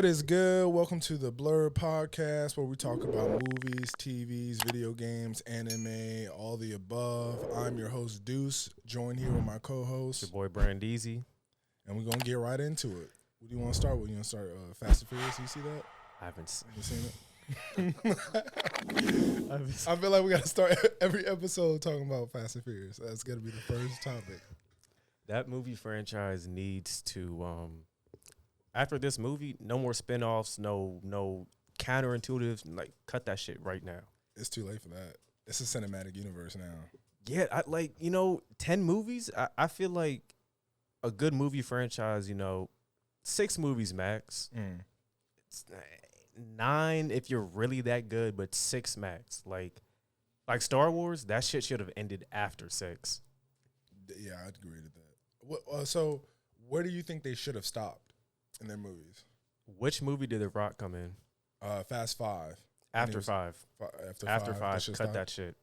What is good? Welcome to the Blerd podcast where we talk about movies, TVs, video games, anime, all the above. I'm your host, Deuce, joined here with my co-host. Your boy, Brandeezy. And we're going to get right into it. What do you want to start with? You want to start Fast and Furious? You see that? I haven't seen it. I feel like we got to start every episode talking about Fast and Furious. That's going to be the first topic. That movie franchise needs to... After this movie, no more spinoffs, no counterintuitive. Like, cut that shit right now. It's too late for that. It's a cinematic universe now. Yeah, 10 movies. I feel like a good movie franchise, 6 movies max. It's 9 if you're really that good, but 6 max. Like Star Wars, that shit should have ended after 6. Yeah, I'd agree with that. So where do you think they should have stopped in their movies? Which movie did The Rock come in? Fast 5. After 5. After 5, cut stop. that shit.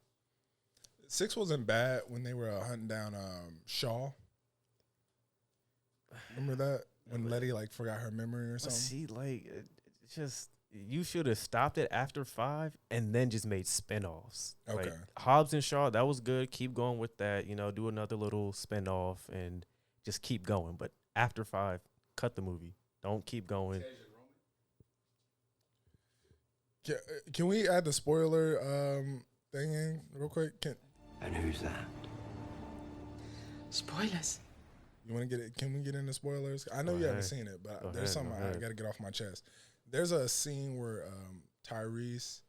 6 wasn't bad when they were hunting down Shaw. Remember that? When Letty forgot her memory or something? See, it's just you should have stopped it after 5 and then just made spinoffs. Okay. Hobbs and Shaw, that was good. Keep going with that. Do another little spinoff and just keep going. But after 5, cut the movie. Don't keep going. Can we add the spoiler thing in real quick? And who's that? Spoilers. You want to get it? Can we get into spoilers? I know you haven't seen it, but there's something I got to get off my chest. There's a scene where Tyrese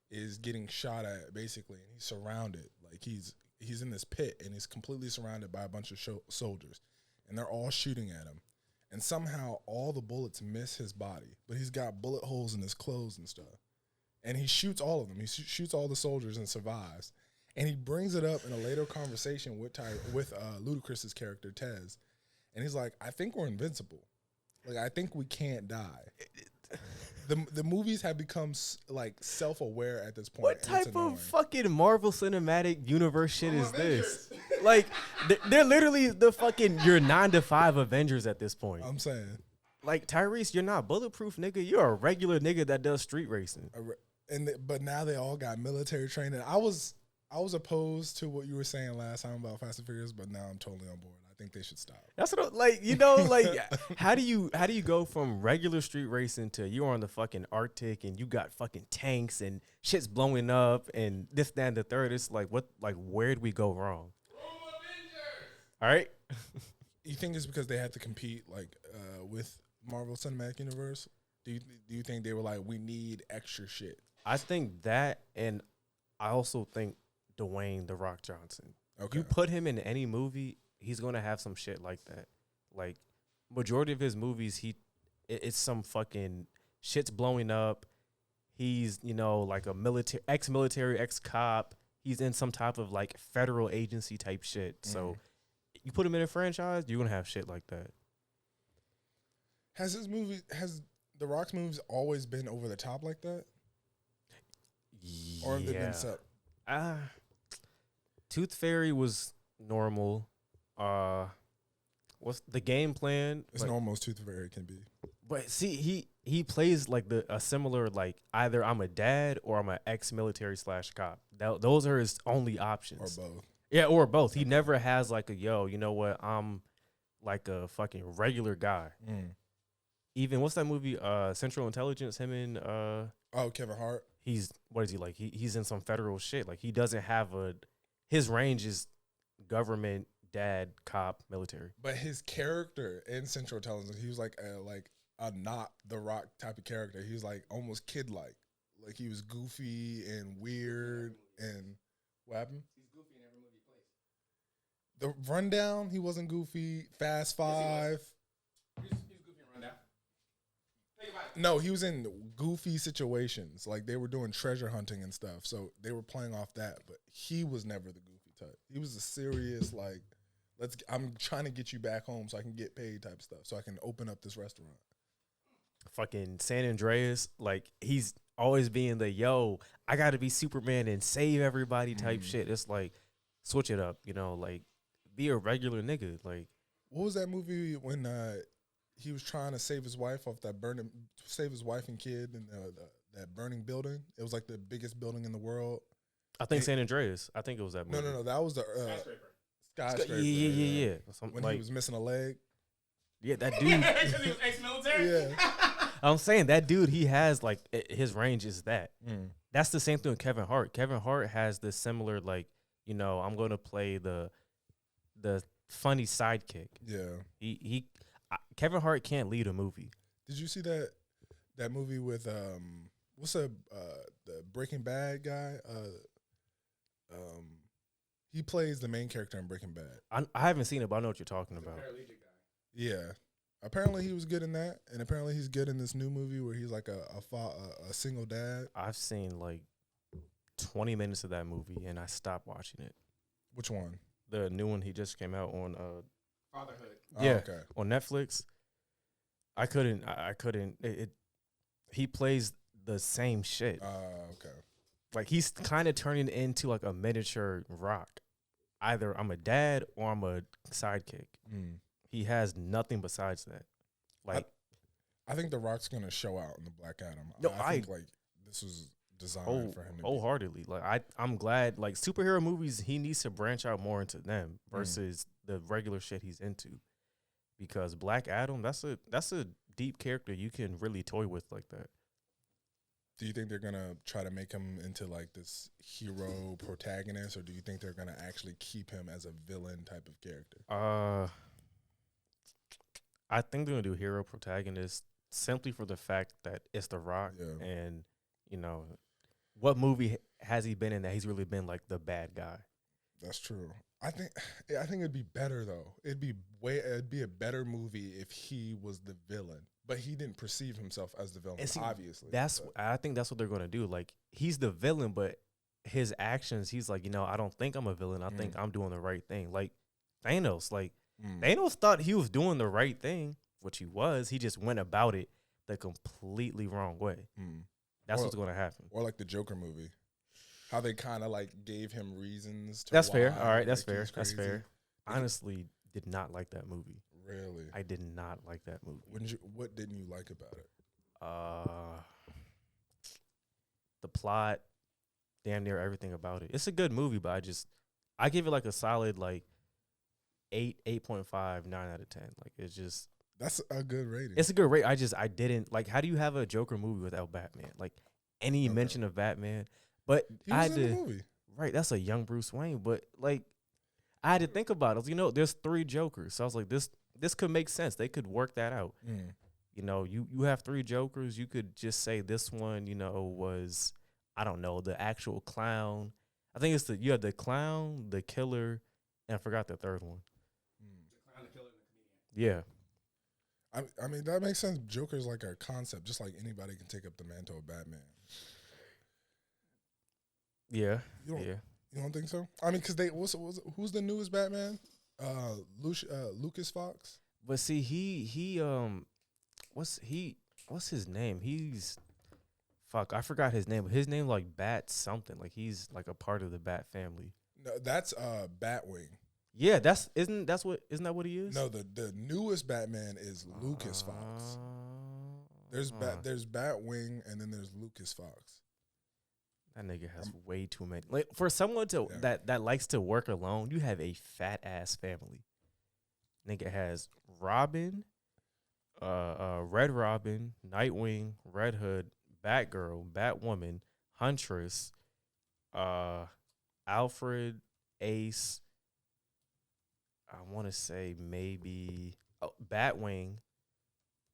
is getting shot at, basically, and he's surrounded. Like he's in this pit, and he's completely surrounded by a bunch of soldiers, and they're all shooting at him. And somehow all the bullets miss his body, but he's got bullet holes in his clothes and stuff. And he shoots all of them. He shoots all the soldiers and survives. And he brings it up in a later conversation with Ludacris's character, Tez. And he's like, I think we're invincible. I think we can't die. The movies have become self-aware at this point. What type of fucking Marvel Cinematic Universe shit is this? They're literally the fucking your 9-to-5 Avengers at this point. I'm saying, Tyrese, you're not bulletproof, nigga. You're a regular nigga that does street racing. But now they all got military training. I was opposed to what you were saying last time about Fast and Furious, but now I'm totally on board. I think they should stop. That's what how do you go from regular street racing to you're on the fucking Arctic and you got fucking tanks and shit's blowing up and this, that, and the third? It's where'd we go wrong? All right. You think it's because they had to compete with Marvel Cinematic Universe? Do you think they were like, we need extra shit? I think that, and I also think Dwayne "The Rock" Johnson. Okay. You put him in any movie, he's gonna have some shit like that. Majority of his movies, it's some fucking shit's blowing up. He's a ex-military, ex-cop. He's in some type of federal agency type shit. So you put him in a franchise, you're gonna have shit like that. Has The Rock's movies always been over the top like that? Yeah. Or have they been set? Tooth Fairy was normal. What's the game plan? It's normal as Tooth Fairy can be. But see, he plays a similar either I'm a dad or I'm an ex-military / cop. Those are his only options. Or both. Yeah, or both. He never has you know what? I'm a fucking regular guy. Even what's that movie? Central Intelligence. Him and Kevin Hart. What is he like? He's in some federal shit. He doesn't have his range is government, dad, cop, military. But his character in Central Intelligence, he was a not The Rock type of character. He was almost kid-like. He was goofy and weird and what happened? He's goofy in every movie he plays. The Rundown, he wasn't goofy. Fast 5. He's goofy in Rundown. Think about it. No, he was in goofy situations. They were doing treasure hunting and stuff. So they were playing off that. But he was never the goofy type. He was a serious, I'm trying to get you back home so I can get paid type stuff. So I can open up this restaurant. Fucking San Andreas, he's always being I got to be Superman and save everybody type shit. It's switch it up, be a regular nigga. What was that movie when he was trying to save his wife off save his wife and kid in that burning building. It was like the biggest building in the world. I think San Andreas. I think it was that movie. No, that was the skyscraper. Yeah. When he was missing a leg. Yeah, that dude. Because he was ex-military. Yeah. I'm saying that dude. He has like his range is that. Mm. That's the same thing with Kevin Hart. Kevin Hart has this similar like, you know, I'm going to play the funny sidekick. Yeah. Kevin Hart can't lead a movie. Did you see that movie with what's the Breaking Bad guy? He plays the main character in Breaking Bad. I haven't seen it, but I know what you're talking about. Paralytic guy. Yeah. Apparently he was good in that, and apparently he's good in this new movie where he's like a single dad. I've seen like 20 minutes of that movie, and I stopped watching it. Which one? The new one he just came out on. Fatherhood. Yeah, okay. On Netflix. I couldn't. He plays the same shit. Okay. Like he's kind of turning into like a miniature Rock. Either I'm a dad or I'm a sidekick. Mm. He has nothing besides that. Like I think The Rock's gonna show out in the Black Adam. No, I think like this was designed for him. Wholeheartedly. Like I'm glad. Like superhero movies, he needs to branch out more into them versus the regular shit he's into. Because Black Adam, that's a deep character you can really toy with like that. Do you think they're gonna try to make him into like this hero protagonist, or do you think they're gonna actually keep him as a villain type of character? I think they're gonna do hero protagonist simply for the fact that it's The Rock, and you know, what movie has he been in that he's really been like the bad guy? That's true. I think it'd be better though. It'd be a better movie if he was the villain, but he didn't perceive himself as the villain. See, obviously, I think that's what they're gonna do. Like he's the villain, but his actions, he's like, you know, I don't think I'm a villain. I think I'm doing the right thing. Like Thanos, Thanos thought he was doing the right thing, which he was. He just went about it the completely wrong way. That's what's gonna happen. Or like the Joker movie. How they kind of like gave him reasons to That's why, fair. All right, that's like, fair. That's fair. Honestly, did not like that movie. Really? I did not like that movie. What didn't you like about it? The plot, damn near everything about it. It's a good movie, but I give it like a solid like 8.5, 9 out of 10. Like it's just that's a good rating. It's a good rate. I didn't like. How do you have a Joker movie without Batman? Like any mention of Batman? But he was in the movie. Right, that's a young Bruce Wayne. But like, I had to think about it. You know, there's 3 Jokers, so I was like, this could make sense. They could work that out. You know, you have 3 Jokers. You could just say this one, you know, was, I don't know, the actual clown. I think it's you have the clown, the killer, and I forgot the third one. The clown, the killer, and the comedian. Yeah. I mean, that makes sense. Joker's like a concept, just like anybody can take up the mantle of Batman. Yeah. You don't think so? I mean, because who's the newest Batman? Lucas Fox. But see, what's his name? I forgot his name. But his name like Bat something. Like he's like a part of the Bat family. No, that's Batwing. Yeah, isn't that what he is? No, the newest Batman is Lucas Fox. There's Batwing, and then there's Lucas Fox. That nigga has way too many. Like for someone that likes to work alone, you have a fat ass family. Nigga has Robin, Red Robin, Nightwing, Red Hood, Batgirl, Batwoman, Huntress, Alfred, Ace. I want to say maybe Batwing.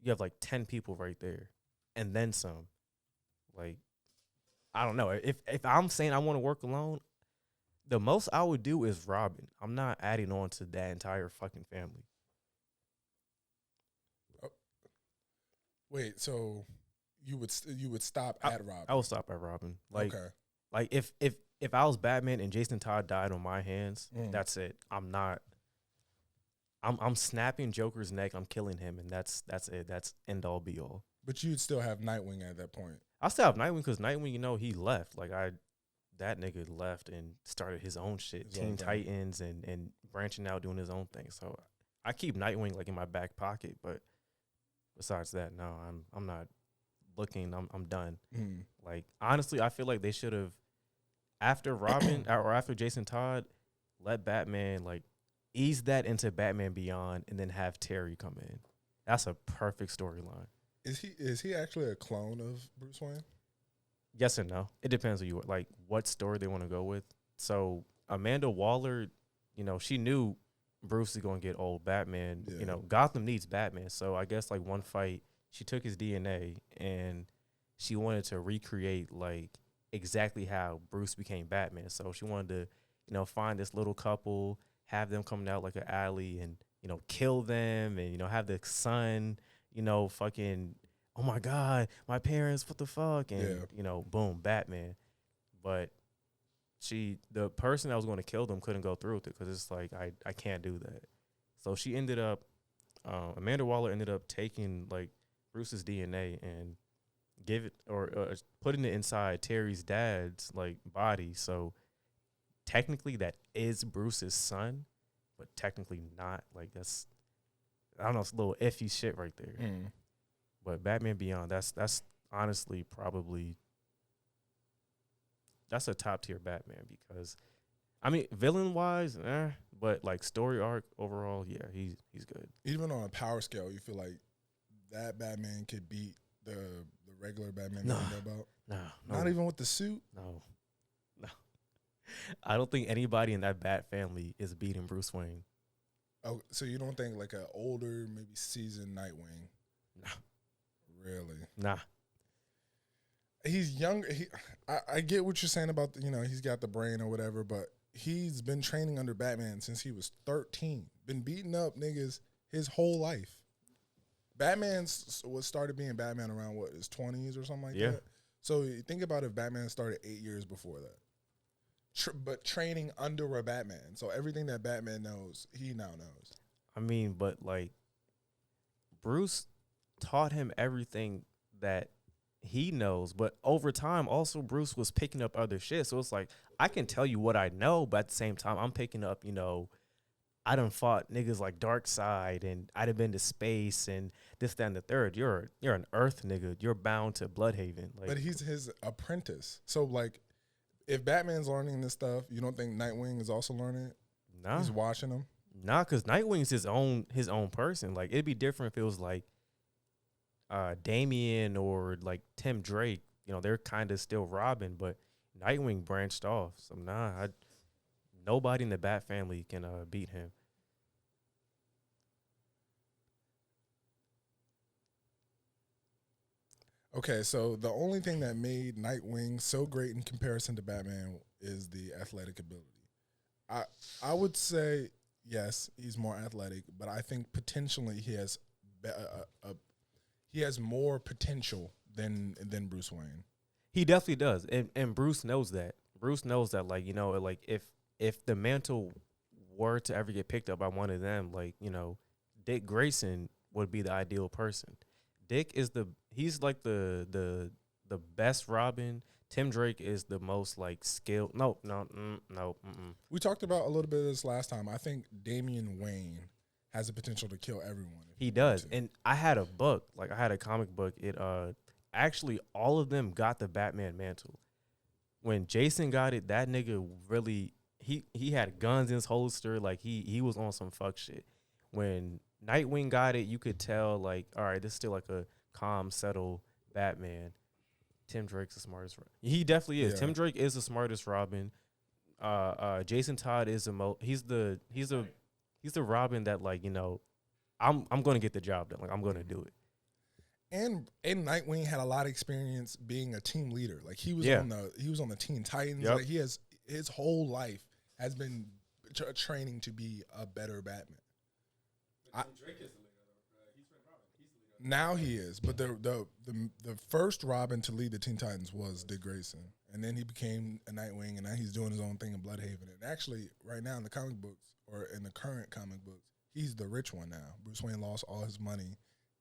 You have like 10 people right there, and then some. Like, I don't know. If I'm saying I want to work alone, the most I would do is Robin. I'm not adding on to that entire fucking family. Oh. Wait, so you would stop at Robin? I would stop at Robin. Like, okay. Like if I was Batman and Jason Todd died on my hands, that's it. I'm snapping Joker's neck. I'm killing him, and that's it. That's end all be all. But you'd still have Nightwing at that point. I still have Nightwing because Nightwing, you know, he left. Like that nigga left and started his own shit, Teen Titans, and branching out doing his own thing. So I keep Nightwing like in my back pocket, but besides that, no, I'm not looking. I'm done. Mm. Like honestly, I feel like they should have after Robin or after Jason Todd, let Batman like ease that into Batman Beyond and then have Terry come in. That's a perfect storyline. Is he actually a clone of Bruce Wayne? Yes and no. It depends on you like what story they want to go with. So Amanda Waller, she knew Bruce is going to get old. Batman, Gotham needs Batman. So I guess like one fight, she took his DNA and she wanted to recreate like exactly how Bruce became Batman. So she wanted to, find this little couple, have them coming out like an alley and, kill them and, have the son, fucking, oh my God, my parents, what the fuck? And, boom, Batman. But the person that was going to kill them couldn't go through with it because it's like, I can't do that. So she ended up, Amanda Waller ended up taking like Bruce's DNA and give it or putting it inside Terry's dad's like body. So technically that is Bruce's son, but technically not. Like that's, I don't know, it's a little iffy shit right there. Mm. But Batman Beyond, that's honestly probably that's a top tier Batman because, I mean, villain wise, but like story arc overall, yeah, he's good. Even on a power scale, you feel like that Batman could beat the regular Batman No. that we know about? No, Not even with the suit? no. I don't think anybody in that Bat family is beating Bruce Wayne. Oh, so you don't think like an older, maybe seasoned Nightwing? No. Really? Nah. He's younger. I get what you're saying about, he's got the brain or whatever, but he's been training under Batman since he was 13. Been beating up niggas his whole life. Batman started being Batman around, his 20s or something like that? So you think about if Batman started 8 years before that. But training under a Batman. So everything that Batman knows, he now knows. I mean, but like Bruce taught him everything that he knows, but over time also Bruce was picking up other shit. So it's like I can tell you what I know, but at the same time I'm picking up, I done fought niggas like Darkseid and I'd have been to space and this, that, and the third. You're an Earth nigga. You're bound to Bloodhaven. Like, but he's his apprentice. So like if Batman's learning this stuff, you don't think Nightwing is also learning it? Nah. He's watching him? Nah, because Nightwing's his own person. Like, it'd be different if it was like Damian or like Tim Drake. They're kind of still Robin, but Nightwing branched off. So, nobody in the Bat family can beat him. Okay, so the only thing that made Nightwing so great in comparison to Batman is the athletic ability. I would say yes, he's more athletic, but I think potentially he has more potential than Bruce Wayne. He definitely does, and Bruce knows that. Bruce knows that, like if the mantle were to ever get picked up by one of them, like Dick Grayson would be the ideal person. Dick is he's like the best Robin. Tim Drake is the most like skilled. No. We talked about a little bit of this last time. I think Damian Wayne has the potential to kill everyone. He does. And I had a book, like I had a comic book. It actually all of them got the Batman mantle. When Jason got it, that nigga really he had guns in his holster, like he was on some fuck shit. When Nightwing got it, you could tell, like, all right, this is still like a calm, settled Batman. Tim Drake's the smartest. He definitely is. Yeah. Tim Drake is the smartest Robin. Jason Todd is he's the Robin that, like, I'm going to get the job done. Like, I'm going to do it. And Nightwing had a lot of experience being a team leader. Like he was on the Teen Titans. Yep. Like his whole life has been training to be a better Batman. Drake is the leader. He's Robin. He's the leader. Now he is, but the first Robin to lead the Teen Titans was Dick Grayson, and then he became a Nightwing, and now he's doing his own thing in Bloodhaven. And actually, right now in the comic books, or in the current comic books, he's the rich one now. Bruce Wayne lost all his money,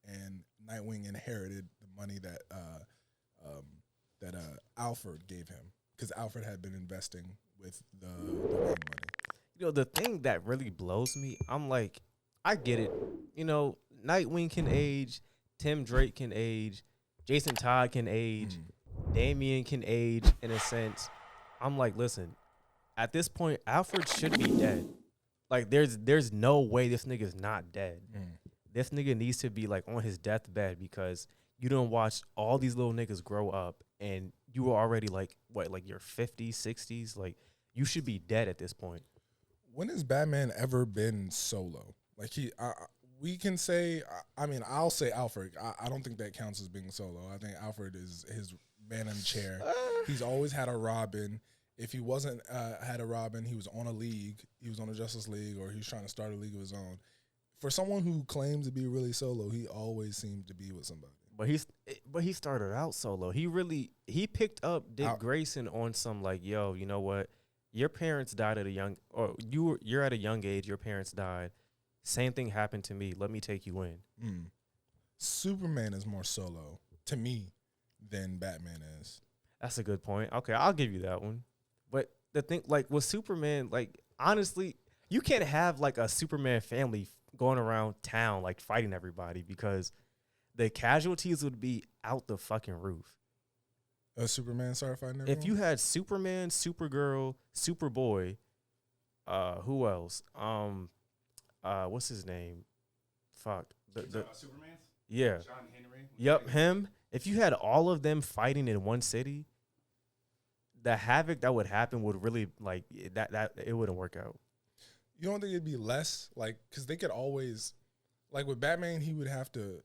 and Nightwing inherited the money that Alfred gave him, because Alfred had been investing with the Wayne money. The thing that really blows me, I'm like, I get it. Nightwing can age. Tim Drake can age, Jason Todd can age, Damian can age in a sense. I'm like, listen, at this point, Alfred should be dead. Like, there's no way this nigga's not dead. This nigga needs to be like on his deathbed because you don't watch all these little niggas grow up and you were already like, what, like your 50s, 60s? Like, you should be dead at this point. When has Batman ever been solo? Like, we can say, I mean, I'll say Alfred. I don't think that counts as being solo. I think Alfred is his man in the chair. He's always had a Robin. If he wasn't had a Robin, he was on a league. He was on a Justice League, or he was trying to start a league of his own. For someone who claims to be really solo, he always seems to be with somebody. But he started out solo. He picked up Dick Grayson on some like, yo, you know what? Your parents died at a young, or you're at a young age. Your parents died. Same thing happened to me. Let me take you in. Superman is more solo to me than Batman is. That's a good point. Okay, I'll give you that one. But the thing, like with Superman, like honestly, you can't have like a Superman family going around town like fighting everybody because the casualties would be out the fucking roof. Superman started fighting everyone? If you had Superman, Supergirl, Superboy, who else? What's his name? Fuck. Superman's? Yeah. John Henry? Yep, him. If you had all of them fighting in one city, the havoc that would happen would really like that it wouldn't work out. You don't think it'd be less like because they could always like with Batman he would have to.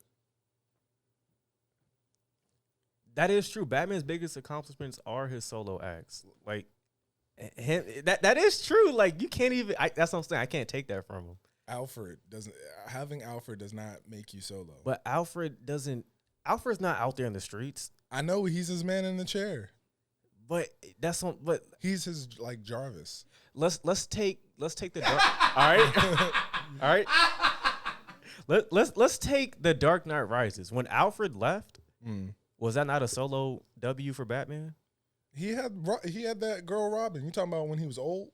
That is true. Batman's biggest accomplishments are his solo acts. Like him, that is true. Like you can't even. That's what I'm saying. I can't take that from him. Having Alfred does not make you solo. But Alfred's not out there in the streets. I know he's his man in the chair. But that's on. But he's his like Jarvis. Let's take the dark. All right. Let's take the Dark Knight Rises. When Alfred left, was that not a solo W for Batman? He had that girl Robin. You talking about when he was old?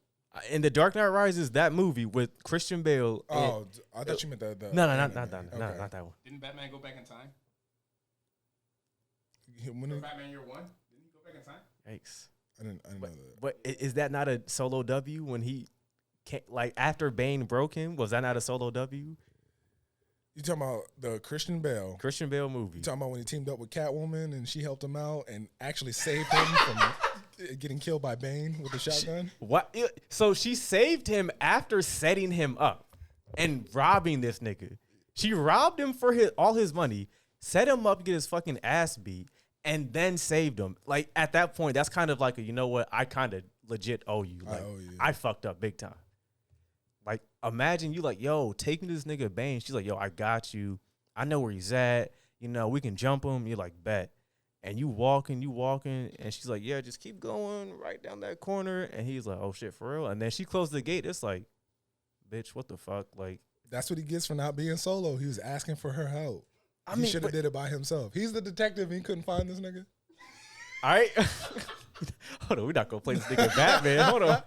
In the Dark Knight Rises, that movie with Christian Bale. Oh, I thought you meant the no, not that one. No, not that one. Didn't Batman go back in time? Batman Year One? Didn't he go back in time? Yikes. I didn't know that. But is that not a solo W when he can't, like after Bane broke him? Was that not a solo W? You talking about the Christian Bale movie? You talking about when he teamed up with Catwoman and she helped him out and actually saved him from getting killed by Bane with a shotgun? What? So she saved him after setting him up and robbing this nigga. She robbed him for all his money, set him up to get his fucking ass beat, and then saved him. Like, at that point, that's kind of like, you know what? I kind of legit owe you. Like, I owe you. I fucked up big time. Like, imagine you like, yo, take me to this nigga Bane. She's like, yo, I got you. I know where he's at. You know, we can jump him. You're like, bet. And you walking. And she's like, yeah, just keep going right down that corner. And he's like, oh, shit, for real? And then she closed the gate. It's like, bitch, what the fuck? Like, that's what he gets for not being solo. He was asking for her help. He should have did it by himself. He's the detective and he couldn't find this nigga. All right. Hold on. We're not going to play this nigga Batman. Hold on.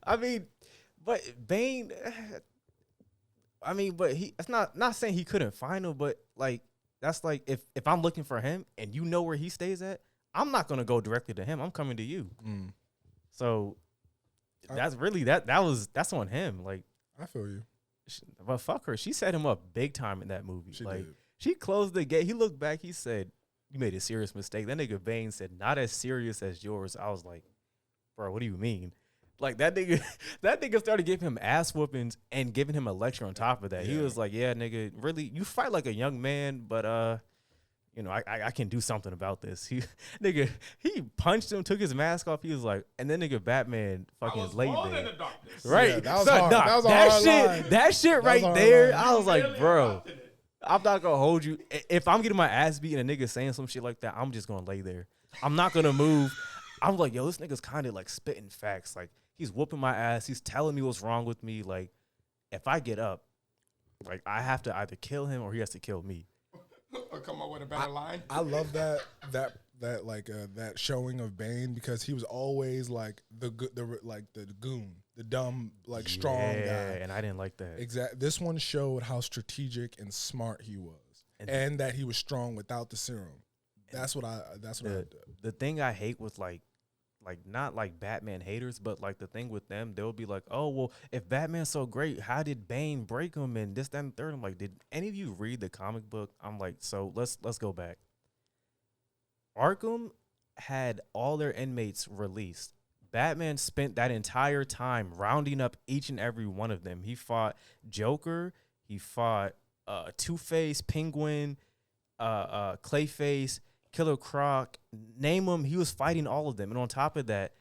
I mean, but Bane, but it's not saying he couldn't find him, but like, that's like, if I'm looking for him and you know where he stays at, I'm not going to go directly to him. I'm coming to you. So that's really, that's on him. Like, I feel you. But fuck her. She set him up big time in that movie. She like, did. She closed the gate. He looked back. He said, you made a serious mistake. That nigga Bane said, not as serious as yours. I was like, bro, what do you mean? Like, that nigga started giving him ass whoopings and giving him a lecture on top of that. Yeah. He was like, yeah, nigga, really, you fight like a young man, but you know, I can do something about this. He punched him, took his mask off. He was like, and then nigga Batman fucking laid there. The darkness. Right. Yeah, that was hard. That was a hard line. That shit right there, I was like, bro, I'm not gonna hold you. If I'm getting my ass beat and a nigga saying some shit like that, I'm just gonna lay there. I'm not gonna move. I'm like, yo, this nigga's kind of like spitting facts. Like, he's whooping my ass. He's telling me what's wrong with me. Like, if I get up, like, I have to either kill him or he has to kill me. Or come up with a better line. I love that showing of Bane because he was always like the goon, the dumb, like strong guy. And I didn't like that. Exactly. This one showed how strategic and smart he was. and that he was strong without the serum. That's what I do. The thing I hate with like not like Batman haters, but like the thing with them, they'll be like, oh well, if Batman's so great, how did Bane break him and this, that, and third? I'm like, did any of you read the comic book? I'm like, so let's go back. Arkham had all their inmates released. Batman spent that entire time rounding up each and every one of them. He fought Joker, he fought Two-Face, Penguin, Clayface, Killer Croc, name them. He was fighting all of them. And on top of that,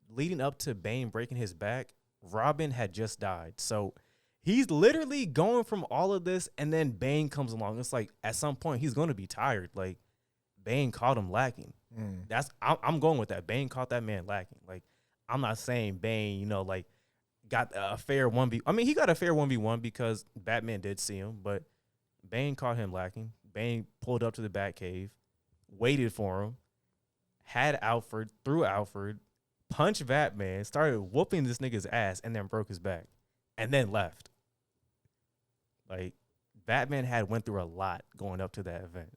leading up to Bane breaking his back, Robin had just died. So he's literally going from all of this, and then Bane comes along. It's like at some point he's going to be tired. Like Bane caught him lacking. I'm going with that. Bane caught that man lacking. Like I'm not saying Bane, like got a fair 1v. I mean, he got a fair 1v1 because Batman did see him, but Bane caught him lacking. Bane pulled up to the Batcave, waited for him, had Alfred, threw Alfred, punched Batman, started whooping this nigga's ass, and then broke his back, and then left. Like, Batman went through a lot going up to that event.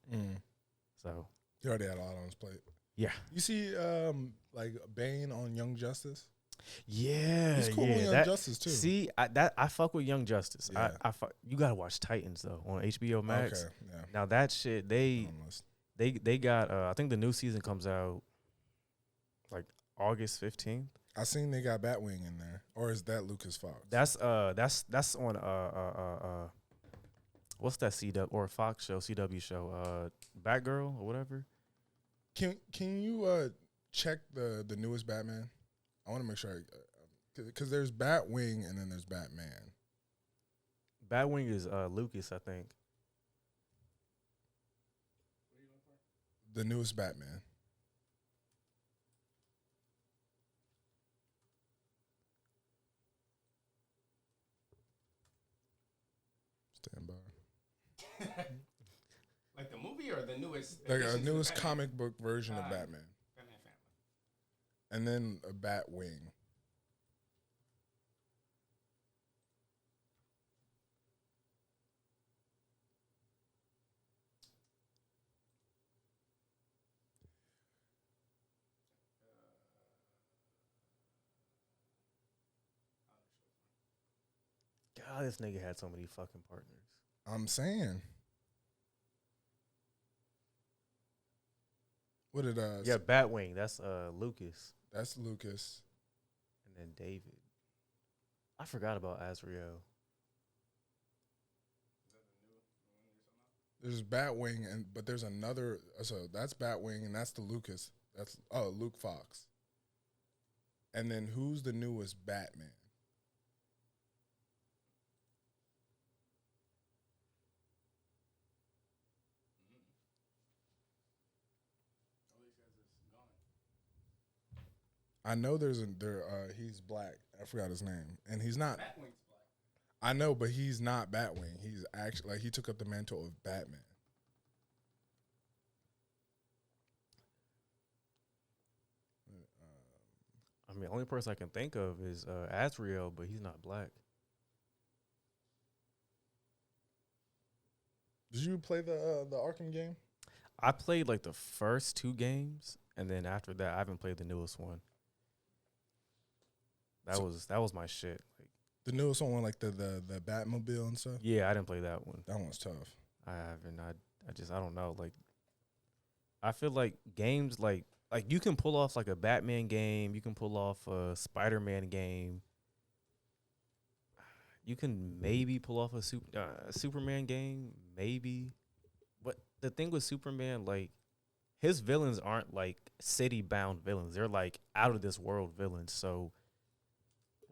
So he already had a lot on his plate. Yeah. You see, like Bane on Young Justice? Yeah, he's cool with Young Justice too. See, I fuck with Young Justice. Yeah. You gotta watch Titans though on HBO Max. Okay, yeah. Now that shit, they got. I think the new season comes out like August 15th. I seen they got Batwing in there, or is that Lucas Fox? That's on what's that CW or Fox show, CW show, Batgirl or whatever. Can you check the newest Batman? I want to make sure, because there's Batwing and then there's Batman. Batwing is Lucas, I think. The newest Batman. Stand by. Like the movie or the newest? Like a newest comic book version of Batman. Batman family. And then a Batwing. God, this nigga had so many fucking partners. I'm saying. What did Yeah, Batwing. That's Lucas. That's Lucas. And then David. I forgot about Azrael. There's Batwing, but there's another. So that's Batwing, and that's the Lucas. That's Luke Fox. And then who's the newest Batman? I know he's black. I forgot his name, and he's not. Batwing's black. I know, but he's not Batwing. He's actually he took up the mantle of Batman. I mean, the only person I can think of is Azrael, but he's not black. Did you play the Arkham game? I played like the first 2 games, and then after that, I haven't played the newest one. That was my shit. Like, the newest one, like the Batmobile and stuff. Yeah, I didn't play that one. That one's tough. I haven't. I don't know. Like, I feel like games like you can pull off like a Batman game. You can pull off a Spider-Man game. You can maybe pull off a Superman game, maybe. But the thing with Superman, like, his villains aren't like city-bound villains. They're like out-of-this-world villains. So,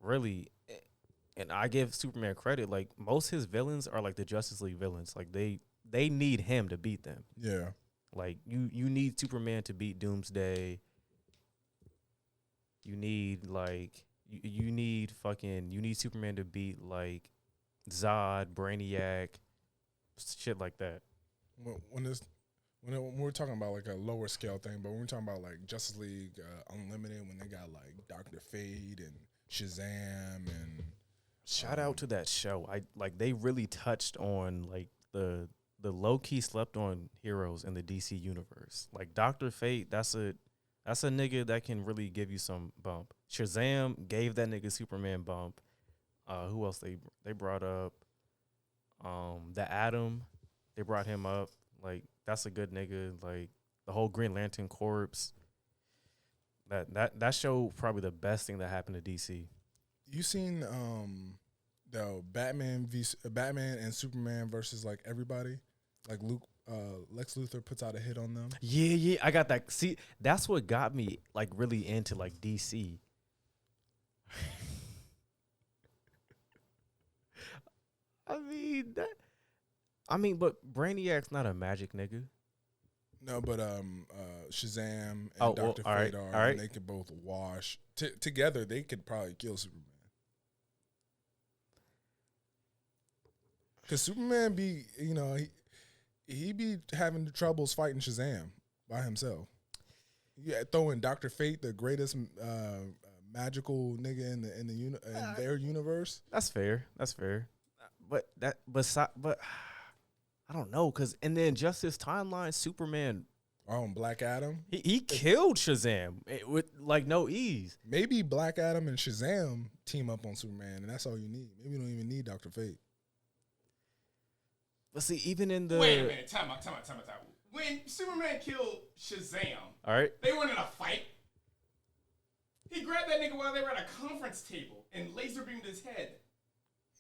really, and I give Superman credit, like, most his villains are like the Justice League villains. Like, they need him to beat them. Yeah. Like, you need Superman to beat Doomsday. You need, like... You need Superman to beat like Zod, Brainiac, shit like that. When we're talking about like a lower scale thing, but when we're talking about like Justice League Unlimited, when they got like Dr. Fate and Shazam and shout out to that show. They really touched on like the the low key slept on heroes in the DC universe. Like Doctor Fate, that's a nigga that can really give you some bump. Shazam gave that nigga Superman bump. Who else they brought up? The Atom, they brought him up. Like that's a good nigga. Like the whole Green Lantern Corps. That show probably the best thing that happened to DC. You seen the Batman and Superman versus like everybody? Like Lex Luthor puts out a hit on them. Yeah, I got that. See, that's what got me like really into like DC. But Brainiac's not a magic nigga. No, but Shazam and Dr. Fate are, all right. and they could both wash together. They could probably kill Superman. Because Superman be, he be having troubles fighting Shazam by himself. Yeah, throwing Dr. Fate, the greatest magical nigga in their universe. That's fair. But I don't know, because in the Injustice timeline, Superman. Black Adam. He killed Shazam with like no ease. Maybe Black Adam and Shazam team up on Superman, and that's all you need. Maybe you don't even need Dr. Fate. But see, even in the wait a minute, time out. When Superman killed Shazam, all right, they weren't in a fight. He grabbed that nigga while they were at a conference table and laser beamed his head.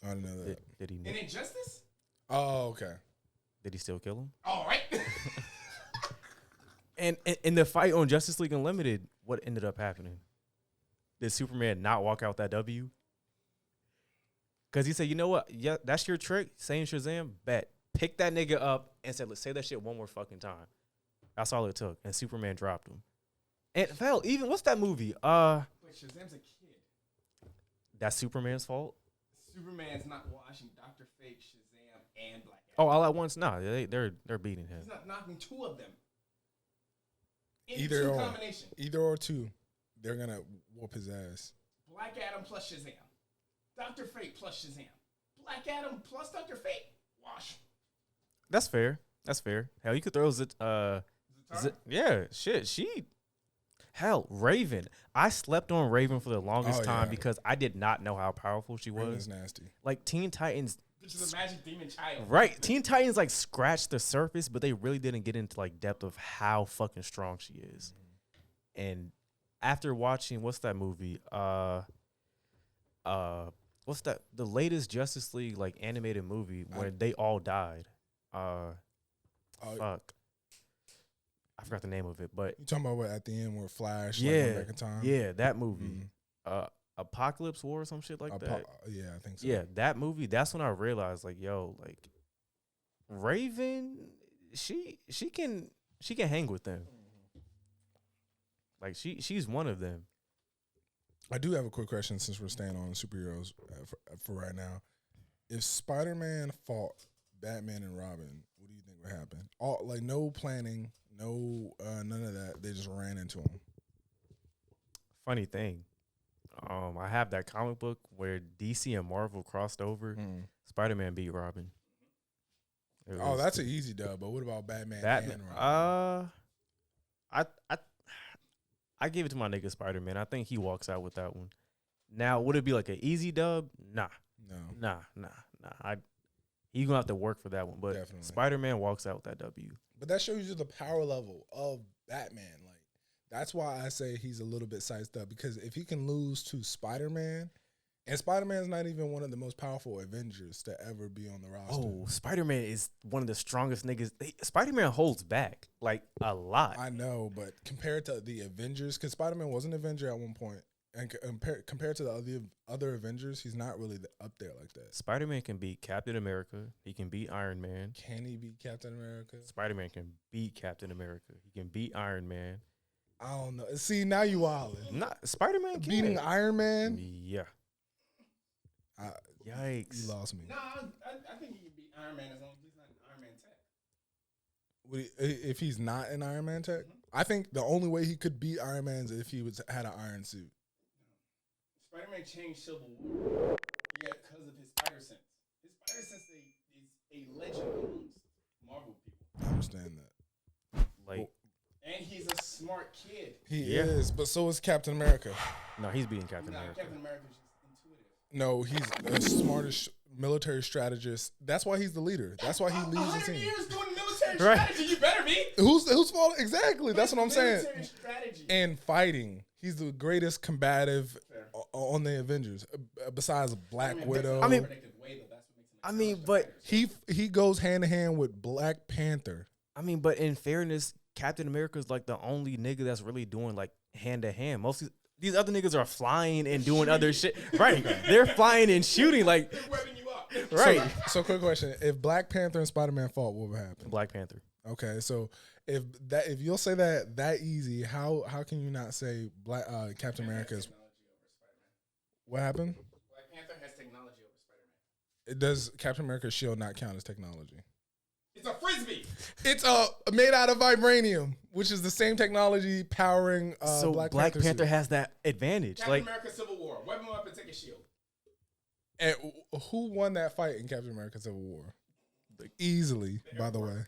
I didn't know that. Did he? In Injustice? Oh, okay. Did he still kill him? All right. And in the fight on Justice League Unlimited, what ended up happening? Did Superman not walk out that W? Because he said, you know what? Yeah, that's your trick. Saying Shazam, bet. Pick that nigga up and said, let's say that shit one more fucking time. That's all it took. And Superman dropped him. And hell, even, what's that movie? But Shazam's a kid. That's Superman's fault? Superman's not washing Dr. Fate, Shazam, and Black Adam. Oh, all at once? Nah, they're beating him. He's not knocking two of them. Either or two. They're going to whoop his ass. Black Adam plus Shazam. Dr. Fate plus Shazam. Black Adam plus Dr. Fate. Wash. That's fair. Hell, you could throw yeah, shit. Hell, Raven. I slept on Raven for the longest time because I did not know how powerful she was. Raven's nasty. Like Teen Titans. Which is a magic demon child. Right. Teen Titans like scratched the surface, but they really didn't get into like depth of how fucking strong she is. Mm-hmm. And after watching, what's that movie? What's that? The latest Justice League like animated movie where they all died. Fuck. I forgot the name of it, but you talking about what at the end where Flash went back in time? Yeah, that movie. Mm-hmm. Apocalypse War or some shit like that. Yeah, I think so. Yeah, that movie. That's when I realized, like, yo, like Raven, she can hang with them. Like she's one of them. I do have a quick question since we're staying on superheroes for right now. If Spider-Man fought Batman and Robin, what do you think would happen? No planning, none of that. They just ran into him. Funny thing. I have that comic book where DC and Marvel crossed over. Spider-Man beat Robin. That's an easy dub. But what about Batman and Robin? I give it to my nigga Spider-Man. I think he walks out with that one. Now, would it be like an easy dub? Nah. He's gonna have to work for that one. But definitely. Spider-Man walks out with that W. But that shows you the power level of Batman. Like, that's why I say he's a little bit sized up, because if he can lose to Spider-Man, and Spider-Man's not even one of the most powerful Avengers to ever be on the roster. Oh, Spider-Man is one of the strongest niggas. Spider-Man holds back, like, a lot. I know, but compared to the Avengers, because Spider-Man was an Avenger at one point, and compared to the other Avengers, he's not really up there like that. Spider-Man can beat Captain America. He can beat Iron Man. Can he beat Captain America? Spider-Man can beat Captain America. He can beat Iron Man. I don't know. See, now you wildin'. Spider-Man can. Beating Iron Man? Yeah. Yikes. You lost me. No, I think he can beat Iron Man as long as he's not in Iron Man tech. If he's not in Iron Man tech? I think the only way he could beat Iron Man is if he had an iron suit. Spider-Man changed Civil War because of his spider sense. His spider sense is a legend amongst smart kid. He is, but so is Captain America. No, he's beating Captain America. Captain America's just intuitive. No, he's the smartest military strategist. That's why he's the leader. That's why he leads the 100 team. years doing military strategy. You better be. Who's fault? Exactly. That's what I'm saying. Military strategy. And fighting. He's the greatest combative on the Avengers, besides Black Widow. But he goes hand in hand with Black Panther. But in fairness, Captain America is like the only nigga that's really doing like hand to hand. Most of these other niggas are flying and doing other shit. Right. They're flying and shooting like. They're webbing you up. Right. So quick question. If Black Panther and Spider-Man fought, what would happen? Black Panther. Okay. So if you'll say that easy, how can you not say Captain America's? What happened? Black Panther has technology over Spider-Man. Does Captain America's shield not count as technology? It's a frisbee. It's made out of vibranium, which is the same technology powering so Black Panther has that advantage. Captain America Civil War. Web him up and take a shield. And who won that fight in Captain America Civil War? Easily, by the way.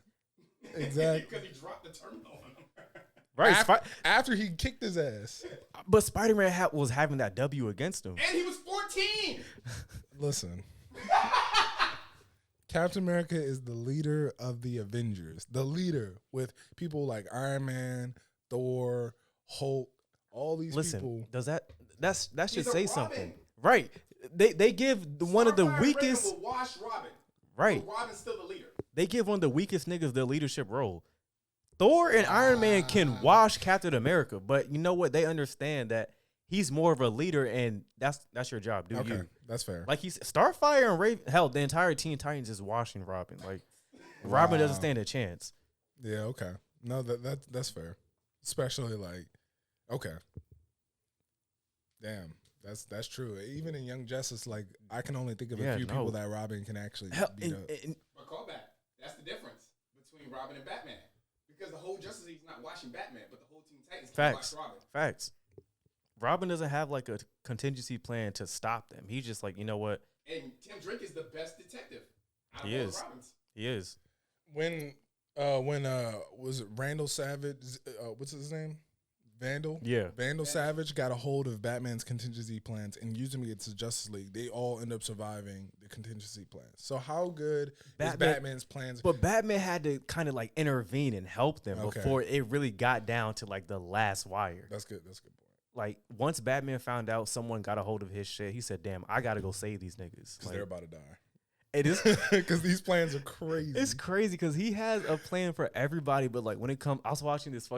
Exactly. Because he dropped the terminal on him. Right. After he kicked his ass. But Spider-Man was having that W against him. And he was 14. Listen. Captain America is the leader of the Avengers. The leader with people like Iron Man, Thor, Hulk, all these people. Does that should say Robin. Something. Right. They give one of the weakest. Will wash Robin. Right. But Robin's still the leader. They give one of the weakest niggas the leadership role. Thor and Iron Man can wash Captain America, but you know what? They understand that he's more of a leader, and that's your job, dude. Okay, that's fair. Like he's Starfire and Raven. Hell, the entire Teen Titans is washing Robin. Like Robin doesn't stand a chance. Yeah. Okay. No, that's fair. Especially like, okay. Damn. That's true. Even in Young Justice, like I can only think of a few people that Robin can actually beat up. But call back. That's the difference between Robin and Batman. Because the whole Justice League's not watching Batman, but the whole Teen Titans can watch Robin. Facts. Robin doesn't have like a contingency plan to stop them. He's just like, you know what? And Tim Drake is the best detective. He is. He is. When was it Randall Savage? What's his name? Vandal. Yeah. Vandal Savage got a hold of Batman's contingency plans and used them against the Justice League. They all end up surviving the contingency plans. So how good is Batman's plans? But Batman had to kind of like intervene and help them before it really got down to like the last wire. That's good. That's a good point. Like once Batman found out someone got a hold of his shit, he said, "Damn, I gotta go save these niggas." Because they're about to die. It is because these plans are crazy. It's crazy because he has a plan for everybody, but like when it comes, I was watching this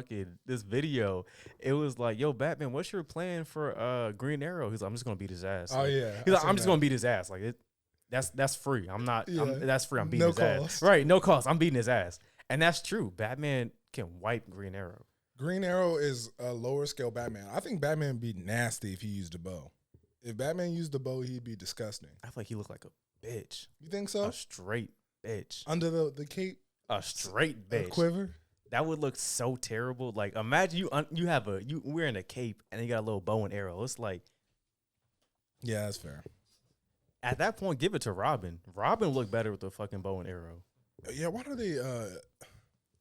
video. It was like, "Yo, Batman, what's your plan for Green Arrow?" He's like, "I'm just gonna beat his ass." Oh like, yeah. He's like, "I'm just gonna beat his ass." Like that's free. I'm not. Yeah. That's free. I'm beating his ass. Right? No cost. I'm beating his ass, and that's true. Batman can wipe Green Arrow. Green Arrow is a lower scale Batman. I think Batman would be nasty if he used a bow. If Batman used a bow, he'd be disgusting. I feel like he looked like a bitch. You think so? A straight bitch. Under the cape? A straight bitch. A quiver? That would look so terrible. Like imagine you wearing a cape and you got a little bow and arrow. It's like, yeah, that's fair. At that point, give it to Robin. Robin looked better with the fucking bow and arrow. Yeah, why do they?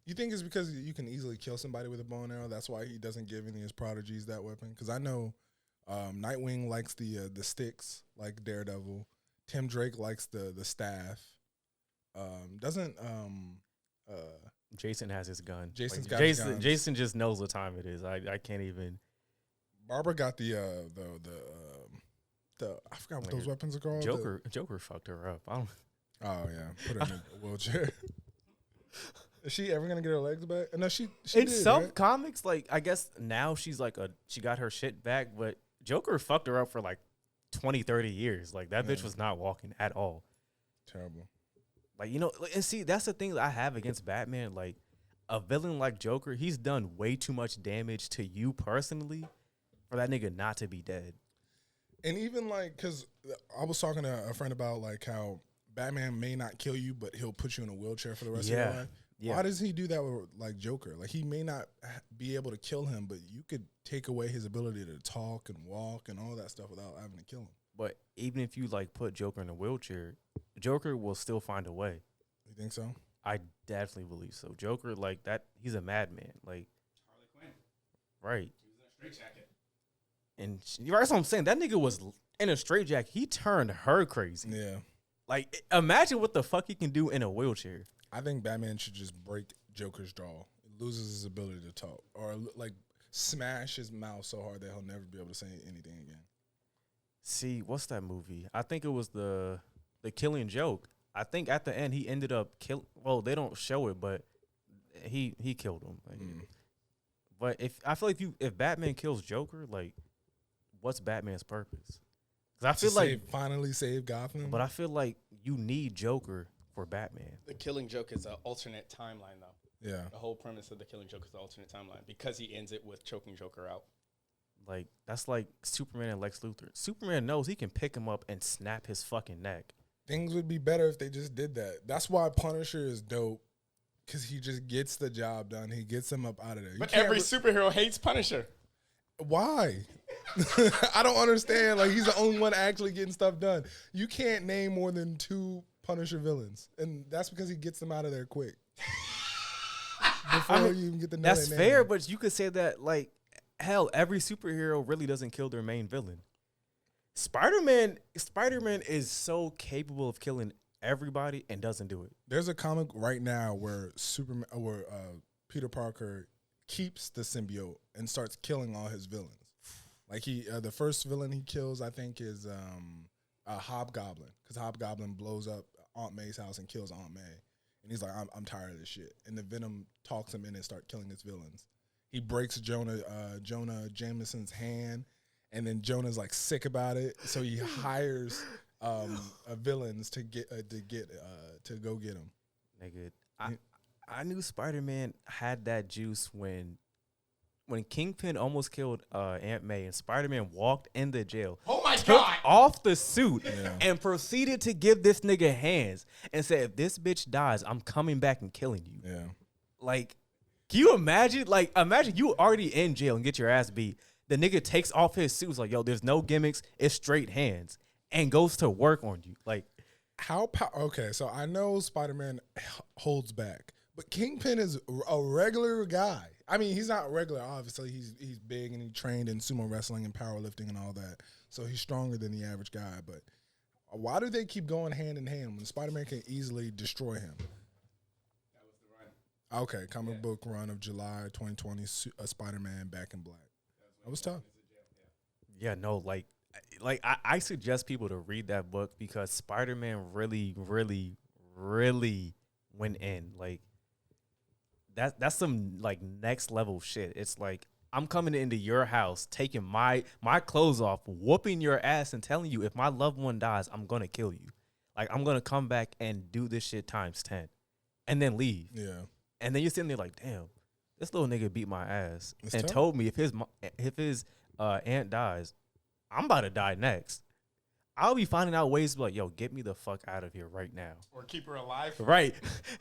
You think it's because you can easily kill somebody with a bow and arrow? That's why he doesn't give any of his prodigies that weapon? Because I know Nightwing likes the sticks, like Daredevil. Tim Drake likes the staff. Jason has his gun. Jason's got his guns. Jason just knows what time it is. I can't even. Barbara got the I forgot what those weapons are called. Joker fucked her up. I don't. Oh yeah, put her in a wheelchair. Is she ever gonna get her legs back? No, she in did, some right? comics, like I guess now she's like she got her shit back, but Joker fucked her up for like 20, 30 years. Like that bitch was not walking at all. Terrible. Like, you know, and see, that's the thing that I have against Batman. Like a villain like Joker, he's done way too much damage to you personally for that nigga not to be dead. And even like, cause I was talking to a friend about like how Batman may not kill you, but he'll put you in a wheelchair for the rest of your life. Yeah. Why does he do that with like Joker? Like he may not be able to kill him, but you could take away his ability to talk and walk and all that stuff without having to kill him. But even if you like put Joker in a wheelchair, Joker will still find a way. You think so? I definitely believe so. Joker, like that, he's a madman. Like Harley Quinn. Right. He was in a straitjacket. And that's what I'm saying. That nigga was in a straitjacket. He turned her crazy. Yeah. Like, imagine what the fuck he can do in a wheelchair. I think Batman should just break Joker's jaw. He loses his ability to talk. Or, like, smash his mouth so hard that he'll never be able to say anything again. See, what's that movie? I think it was the Killing Joke. I think at the end he ended up well, they don't show it, but he killed him. Like, but I feel like if Batman kills Joker, like, what's Batman's purpose? Because I feel like finally save Gotham. But I feel like you need Joker for Batman. The Killing Joke is an alternate timeline, though. Yeah. The whole premise of the Killing Joke is the alternate timeline because he ends it with choking Joker out. Like, that's like Superman and Lex Luthor. Superman knows he can pick him up and snap his fucking neck. Things would be better if they just did that. That's why Punisher is dope, because he just gets the job done. He gets him up out of there. But every superhero hates Punisher. Why? I don't understand. Like, he's the only one actually getting stuff done. You can't name more than 2 Punisher villains, and that's because he gets them out of there quick. Before you even get the name. That's fair, but you could say that, like, hell, every superhero really doesn't kill their main villain. Spider-Man is so capable of killing everybody and doesn't do it. There's a comic right now where Peter Parker keeps the symbiote and starts killing all his villains. Like, the first villain he kills, I think, is a Hobgoblin, because Hobgoblin blows up Aunt May's house and kills Aunt May, and he's like, I'm tired of this shit. And the Venom talks him in and start killing his villains. He breaks Jonah Jameson's hand, and then Jonah's like sick about it, so he hires villains to go get him. Nigga, I knew Spider-Man had that juice when Kingpin almost killed Aunt May and Spider-Man walked in the jail. Oh my took God! Off the suit and proceeded to give this nigga hands and said, if this bitch dies, I'm coming back and killing you. Yeah. Like, can you imagine? Like, imagine you already in jail and get your ass beat. The nigga takes off his suit. It's like, yo, there's no gimmicks. It's straight hands. And goes to work on you. Like, okay, so I know Spider-Man holds back, but Kingpin is a regular guy. I mean, he's not regular, obviously. He's big and he trained in sumo wrestling and powerlifting and all that. So he's stronger than the average guy. But why do they keep going hand in hand when Spider-Man can easily destroy him? That was the run. Okay, comic book run of July 2020, Spider-Man Back in Black. That was tough. Yeah, no, like I suggest people to read that book because Spider-Man really, really, really went in. Like, that's some, like, next level shit. It's like, I'm coming into your house, taking my clothes off, whooping your ass and telling you if my loved one dies, I'm going to kill you. Like, I'm going to come back and do this shit times 10 and then leave. Yeah. And then you're sitting there like, damn, this little nigga beat my ass It's and tough. told me if his aunt dies, I'm about to die next. I'll be finding out ways to be like, yo, get me the fuck out of here right now. Or keep her alive. Right.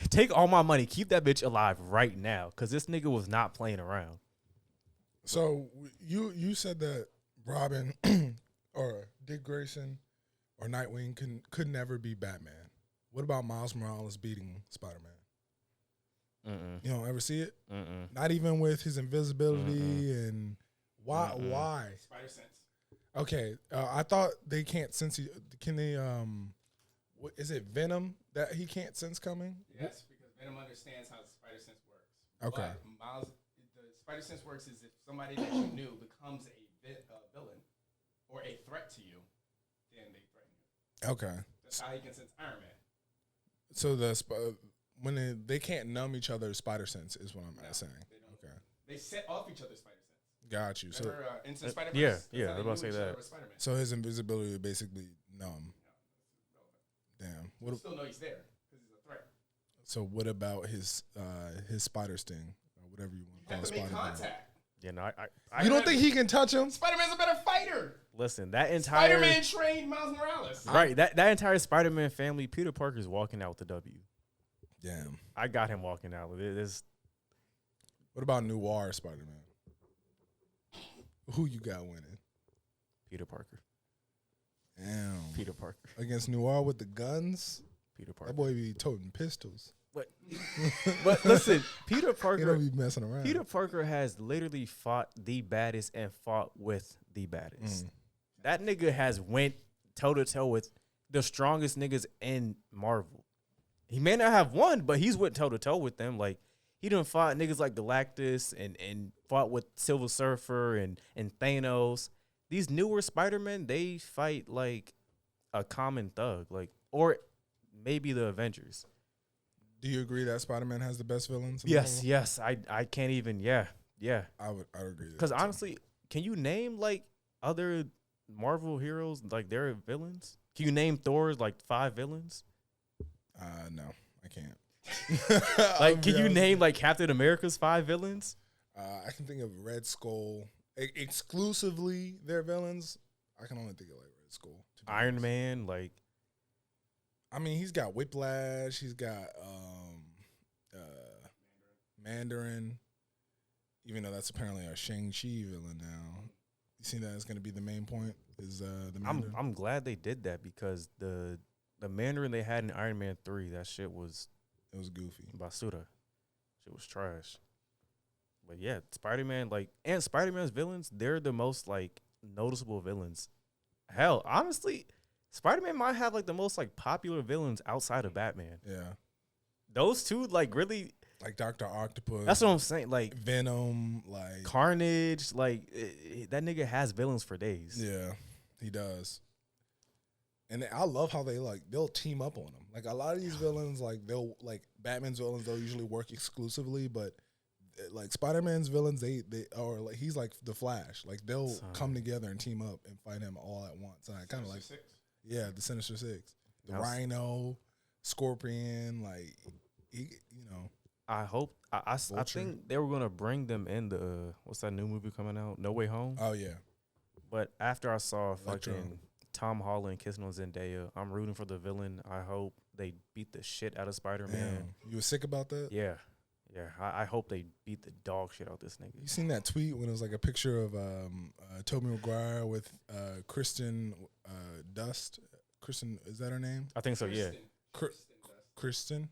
Take all my money. Keep that bitch alive right now. Because this nigga was not playing around. So you said that Robin or Dick Grayson or Nightwing could never be Batman. What about Miles Morales beating Spider-Man? Mm-mm. You don't ever see it? Mm-mm. Not even with his invisibility and why? Mm-mm. Why? Spider sense. Okay, I thought they can't sense. Can they? What, is it Venom that he can't sense coming? Yes, because Venom understands how the spider sense works. Okay. But Miles, the spider sense works is if somebody that you knew becomes a villain or a threat to you, then they threaten you. Okay. That's how he can sense Iron Man. So when they can't numb each other's spider sense is what I'm saying. They don't. Okay. They set off each other's spider sense. Got you. So Remember, Into Spider-Verse? yeah, That's I was how about to they say knew each that. other was Spider-Man. so his invisibility is basically numb. Damn. You still know he's there because he's a threat. So what about his spider sting or whatever you want to You have call to make Spider-Man? contact. Yeah, no, I You don't think he can touch him? Spider-Man's a better fighter. listen, that entire Spider-Man trained Miles Morales. right, that entire Spider-Man family, Peter Parker's walking out with the W. Damn. I got him walking out with it. It's, What about Noir Spider-Man? Who you got winning? Peter Parker. Damn. Peter Parker. Against Noir with the guns? Peter Parker. That boy be toting pistols. But listen, Peter Parker. He don't be messing around. Peter Parker has literally fought the baddest and fought with the baddest. That nigga has went toe to toe with the strongest niggas in Marvel. He may not have won, but he's went toe to toe with them. Like he done fought niggas like Galactus and fought with Silver Surfer and Thanos. These newer Spider-Men, they fight like a common thug, like or maybe the Avengers. Do you agree that Spider-Man has the best villains? Yes. I can't even. Yeah. I would agree. Because honestly, can you name like other Marvel heroes like their villains? Can you name Thor's like 5 villains? No, I can't. Like, can you name like Captain America's 5 villains? I can think of Red Skull exclusively their villains. I can only think of like Red Skull. Iron Man, like. I mean, he's got Whiplash. He's got Mandarin. Even though that's apparently a Shang-Chi villain now. You see that it's going to be the main point? Is the Mandarin? I'm glad they did that because the Mandarin they had in Iron Man 3, that shit was. It was goofy. Basura. Shit was trash. But yeah, Spider-Man, like, and Spider-Man's villains, they're the most like noticeable villains. Hell, honestly, Spider-Man might have like the most like popular villains outside of Batman. Yeah. Those two like really like Dr. Octopus. That's what I'm saying. Like Venom, like Carnage, like that nigga has villains for days. Yeah, he does. And I love how they'll team up on him. Like a lot of these villains, like they'll like Batman's villains, they'll usually work exclusively, but like Spider-Man's villains, they are like he's like the Flash. Like they'll come together and team up and fight him all at once. And I kind of like Six. Yeah, the Sinister Six, the Rhino, Scorpion, like he, you know. I hope I think they were gonna bring them in the what's that new movie coming out? No Way Home. Oh yeah. But after I saw fucking Tom Holland kissing on Zendaya, I'm rooting for the villain. I hope they beat the shit out of Spider-Man. Damn. You were sick about that? Yeah. I hope they beat the dog shit out this nigga. You seen that tweet when it was like a picture of Tobey Maguire with Kristen Dust? Kristen, is that her name? I think so. Yeah. Kirsten.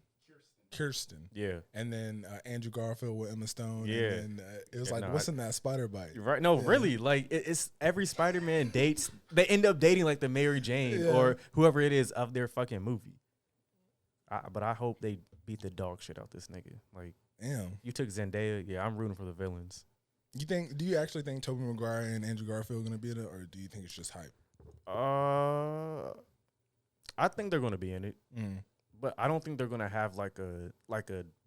Yeah. And then Andrew Garfield with Emma Stone. Yeah. And it was what's in that spider bite? Right. No, really. Like it's every Spider-Man dates. They end up dating like the Mary Jane or whoever it is of their fucking movie. But I hope they beat the dog shit out this nigga. Like, damn. You took Zendaya. Yeah, I'm rooting for the villains. Do you actually think Tobey Maguire and Andrew Garfield are going to be in it, or do you think it's just hype? I think they're going to be in it. But I don't think they're gonna have like a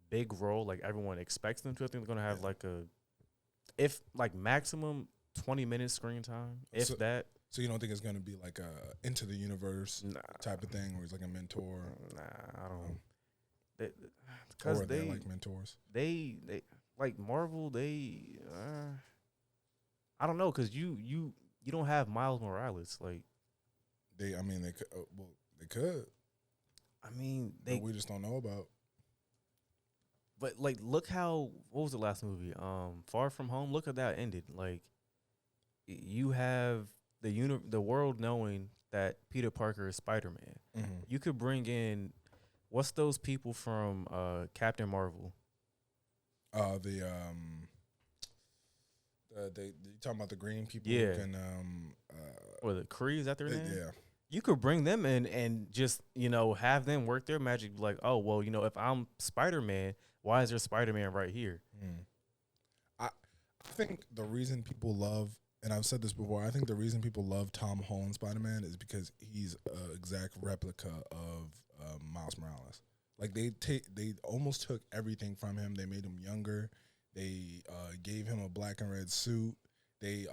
big role like everyone expects them to. I think they're gonna have like if maximum 20 minutes screen time, if that. So you don't think it's gonna be like a into the universe type of thing, where he's like a mentor? Nah, I don't. Because they like mentors. They like Marvel. I don't know, because you don't have Miles Morales. Like they could. They could. I mean, we just don't know about. But like, look what was the last movie? Far From Home. Look at that ended. Like, you have the world knowing that Peter Parker is Spider-Man. Mm-hmm. You could bring in what's those people from Captain Marvel? They talking about the green people? Yeah. Or the Kree, is that their name? Yeah. You could bring them in and just, have them work their magic. Like, oh, well, if I'm Spider-Man, why is there Spider-Man right here? I think the reason people love, and I've said this before, I think the reason people love Tom Holland Spider-Man is because he's an exact replica of Miles Morales. Like, they almost took everything from him. They made him younger. They gave him a black and red suit. They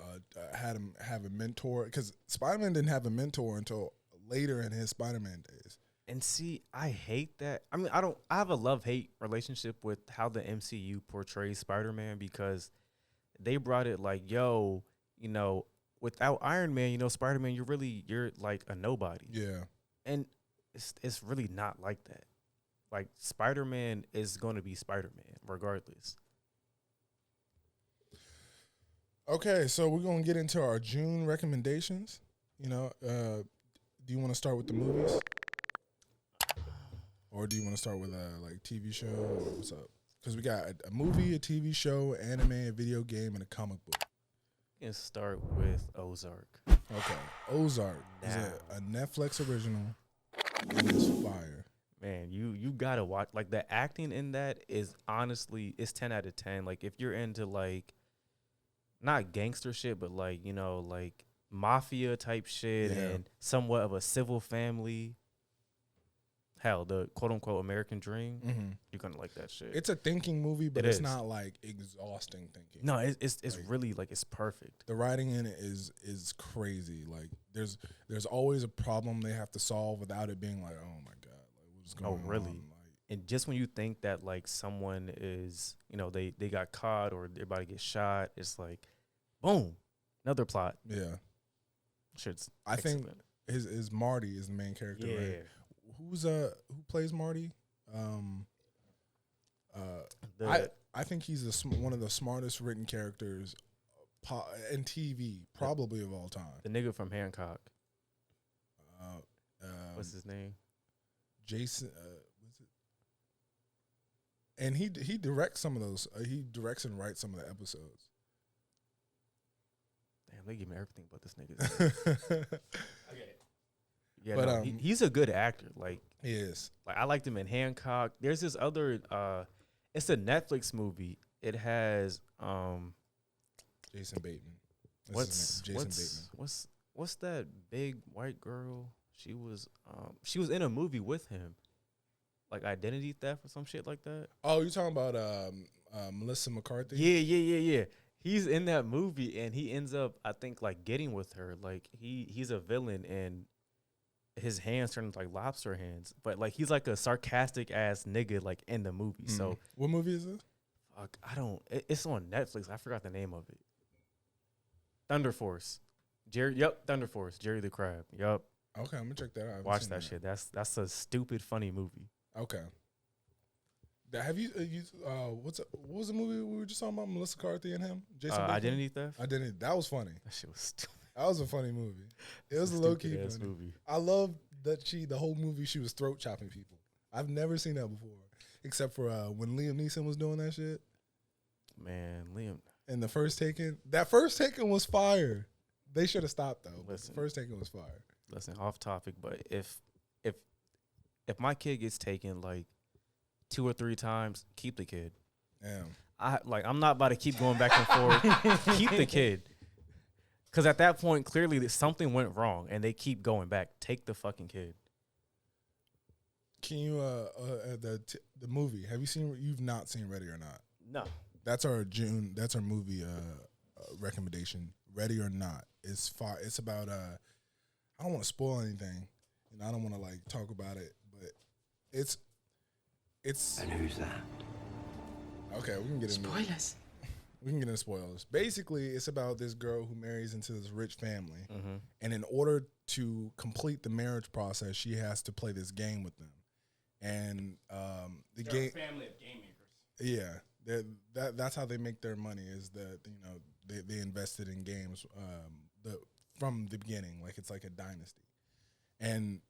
had him have a mentor, because Spider-Man didn't have a mentor until later in his Spider-Man days. And see, I hate that. I mean, I have a love-hate relationship with how the MCU portrays Spider-Man, because they brought it like, yo, without Iron Man, Spider-Man, you're like a nobody. Yeah. And it's really not like that. Like, Spider-Man is going to be Spider-Man regardless. Okay, so we're going to get into our June recommendations. Do you want to start with the movies? Or Or do you want to start with a like TV show? Or what's up? Because we got a movie, a TV show, anime, a video game, and a comic book. You can start with Ozark. Okay, Ozark is a Netflix original. It is fire. Man, you gotta watch. Like, the acting in that is honestly, it's 10 out of 10. Like, if you're into like, not gangster shit, but like, you know, like mafia type shit and somewhat of a civil family. Hell, the quote unquote American dream. You're gonna like that shit. It's a thinking movie, but it's not like exhausting thinking. No, it's like, really like it's perfect. The writing in it is crazy. Like there's always a problem they have to solve without it being like, oh my god, like what's going on? Really? Like, and just when you think that like someone is, you know, they got caught or they're about to get shot, it's like, boom, another plot. Yeah, shit's. I excellent. think his Marty is the main character. Yeah. Right? Who plays Marty? I think he's one of the smartest written characters in TV, probably of all time. The nigga from Hancock. What's his name? Jason. What's it? And he directs some of those. He directs and writes some of the episodes. Damn, they give me everything but this nigga. Okay. Yeah, but, no, he's a good actor. Like, he is. Like, I liked him in Hancock. There's this other. It's a Netflix movie. It has Jason Bateman. What's that big white girl? She was in a movie with him, like Identity Theft or some shit like that. Oh, you talking about Melissa McCarthy? Yeah. He's in that movie and he ends up, I think, like getting with her. Like he's a villain and his hands turn into like lobster hands, but like he's like a sarcastic ass nigga like in the movie. So what movie is this? Fuck, it's on Netflix. I forgot the name of it. Thunder Force. Thunder Force. Jerry the Crab. Yup. Okay, I'm gonna check that out. Watch that shit. That's a stupid funny movie. Okay. Have you what was the movie we were just talking about? Melissa McCarthy and him? Jason Identity Theft? Identity. That was funny. That shit was stupid. That was a funny movie. It was a low key funny movie. I love that the whole movie she was throat chopping people. I've never seen that before, except for when Liam Neeson was doing that shit. Man, Liam. And the first Taken, that first Taken was fire. They should have stopped though. Listen, the first Taken was fire. Listen, off topic, but if my kid gets taken like 2 or 3 times, keep the kid. Damn. I'm not about to keep going back and forth. Keep the kid. Because at that point, clearly something went wrong, and they keep going back. Take the fucking kid. Can you the movie? Have you seen? You've not seen Ready or Not? No. That's our movie recommendation. Ready or Not. It's about I don't want to spoil anything, and I don't want to like talk about it, but it's. And who's that? Okay, we can get into spoilers. We can get into spoilers. Basically, it's about this girl who marries into this rich family, and in order to complete the marriage process, she has to play this game with them. And the game, family of game makers. Yeah, that's how they make their money. Is that they invested in games from the beginning, like it's like a dynasty. And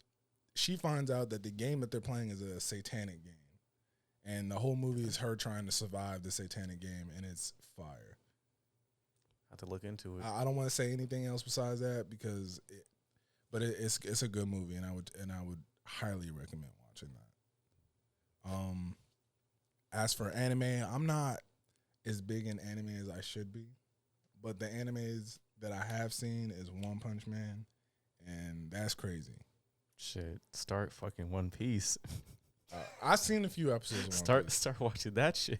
she finds out that the game that they're playing is a satanic game. And the whole movie is her trying to survive the satanic game, and it's fire. I have to look into it. I don't want to say anything else besides that because, it's a good movie, and I would highly recommend watching that. As for anime, I'm not as big in anime as I should be, but the animes that I have seen is One Punch Man, and that's crazy. Shit, start fucking One Piece. I've seen a few episodes of One Piece. Start watching that shit.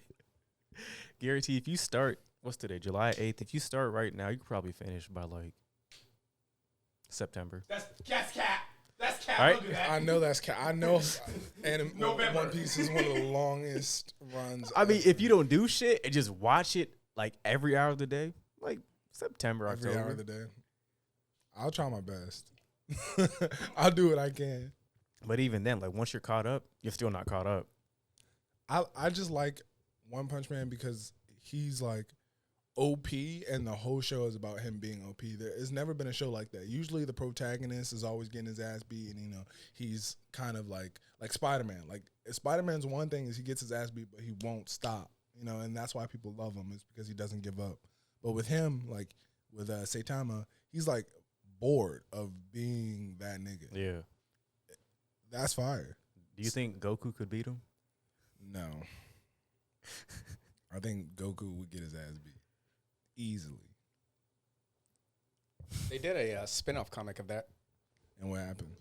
Guarantee if you start, what's today, July 8th, if you start right now, you could probably finish by like September. That's cat. That's cat. Right? Look at that. I know that's I know November. One Piece is one of the longest runs. I mean, if you don't do shit and just watch it like every hour of the day, like September, every October. hour of the day, I'll try my best. I'll do what I can. But even then, like once you're caught up, you're still not caught up. I just like One Punch Man because he's like OP, and the whole show is about him being OP. There has never been a show like that. Usually the protagonist is always getting his ass beat, and he's kind of like Spider-Man. Like Spider-Man's one thing is he gets his ass beat, but he won't stop. And that's why people love him, is because he doesn't give up. But with him, like with Saitama, he's like bored of being that nigga. Yeah. That's fire. Do you think Goku could beat him? No. I think Goku would get his ass beat easily. They did a spin-off comic of that. And what happened?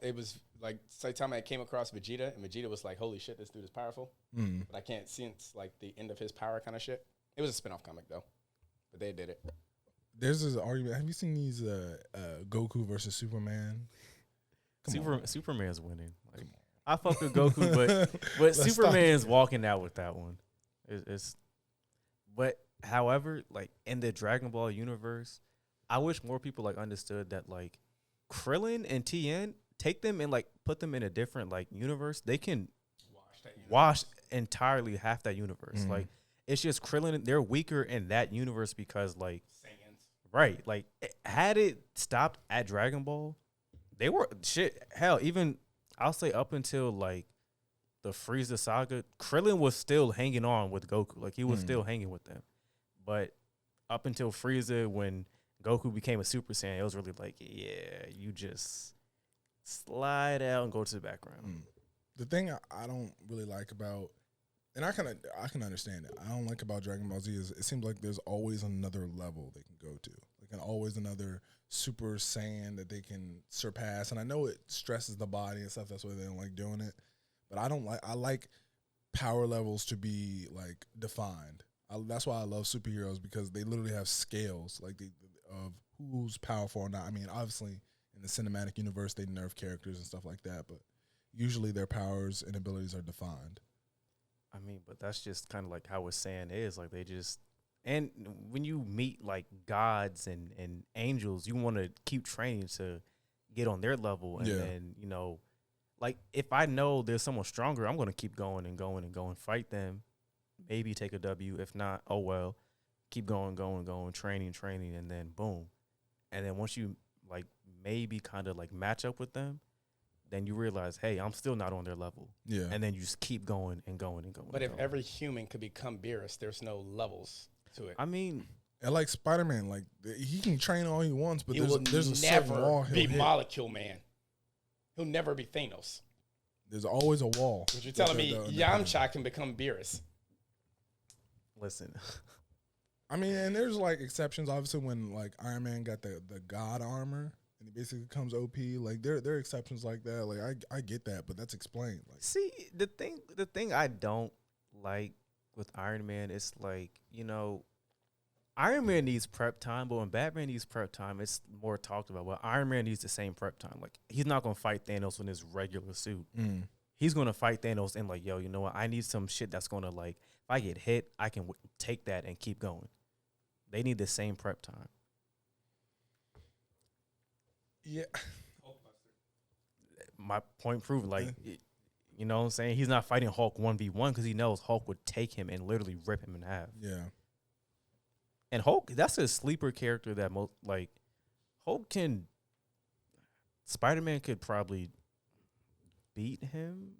It was like Saitama came across Vegeta, and Vegeta was like, holy shit, this dude is powerful. But I can't sense like the end of his power kind of shit. It was a spin-off comic though, but they did it. There's this argument. Have you seen these Goku versus Superman? Superman's winning. Like, I fuck with Goku, but Superman's walking out with that one. But however, like in the Dragon Ball universe, I wish more people like understood that like Krillin and Tien, take them and like put them in a different like universe. They can wash entirely half that universe. Like it's just Krillin. They're weaker in that universe because like right, like had it stopped at Dragon Ball, they were shit. Hell, even I'll say up until like the Frieza saga, Krillin was still hanging on with Goku. Like he was still hanging with them. But up until Frieza, when Goku became a Super Saiyan, it was really like, yeah, you just slide out and go to the background. The thing I don't really like about, and I can understand it, I don't like about Dragon Ball Z is it seems like there's always another level they can go to. Like and always another Super Saiyan that they can surpass. And I know it stresses the body and stuff. That's why they don't like doing it. But I like power levels to be like defined. That's why I love superheroes, because they literally have scales like of who's powerful or not. I mean, obviously in the cinematic universe they nerf characters and stuff like that, but usually their powers and abilities are defined. I mean, but that's just kind of like how a Saiyan is. Like they just, and when you meet like gods and angels, you want to keep training to get on their level, and then like if I know there's someone stronger, I'm gonna keep going and going and going, fight them, maybe take a W. If not, oh well, keep going, training, and then boom. And then once you like maybe kind of like match up with them, then you realize, hey, I'm still not on their level. Yeah. And then you just keep going and going and going. But if every human could become Beerus, there's no levels to it. I mean, and like Spider-Man, like he can train all he wants, but there's a never certain wall be Molecule Man. He'll never be Thanos. There's always a wall. But you're telling me Yamcha can become Beerus? Listen. I mean, and there's like exceptions. Obviously, when like Iron Man got the God armor and he basically becomes OP, like there are exceptions like that. Like I get that, but that's explained. Like, see, the thing I don't like with Iron Man is like, Iron Man needs prep time, but when Batman needs prep time, it's more talked about. But Iron Man needs the same prep time. Like he's not gonna fight Thanos in his regular suit. He's gonna fight Thanos and like, yo, you know what? I need some shit that's gonna like, if I get hit, I can take that and keep going. They need the same prep time. Yeah. My point proved, like, you know what I'm saying? He's not fighting Hulk 1v1 because he knows Hulk would take him and literally rip him in half. Yeah. And Hulk, that's a sleeper character that Hulk can, Spider-Man could probably beat him.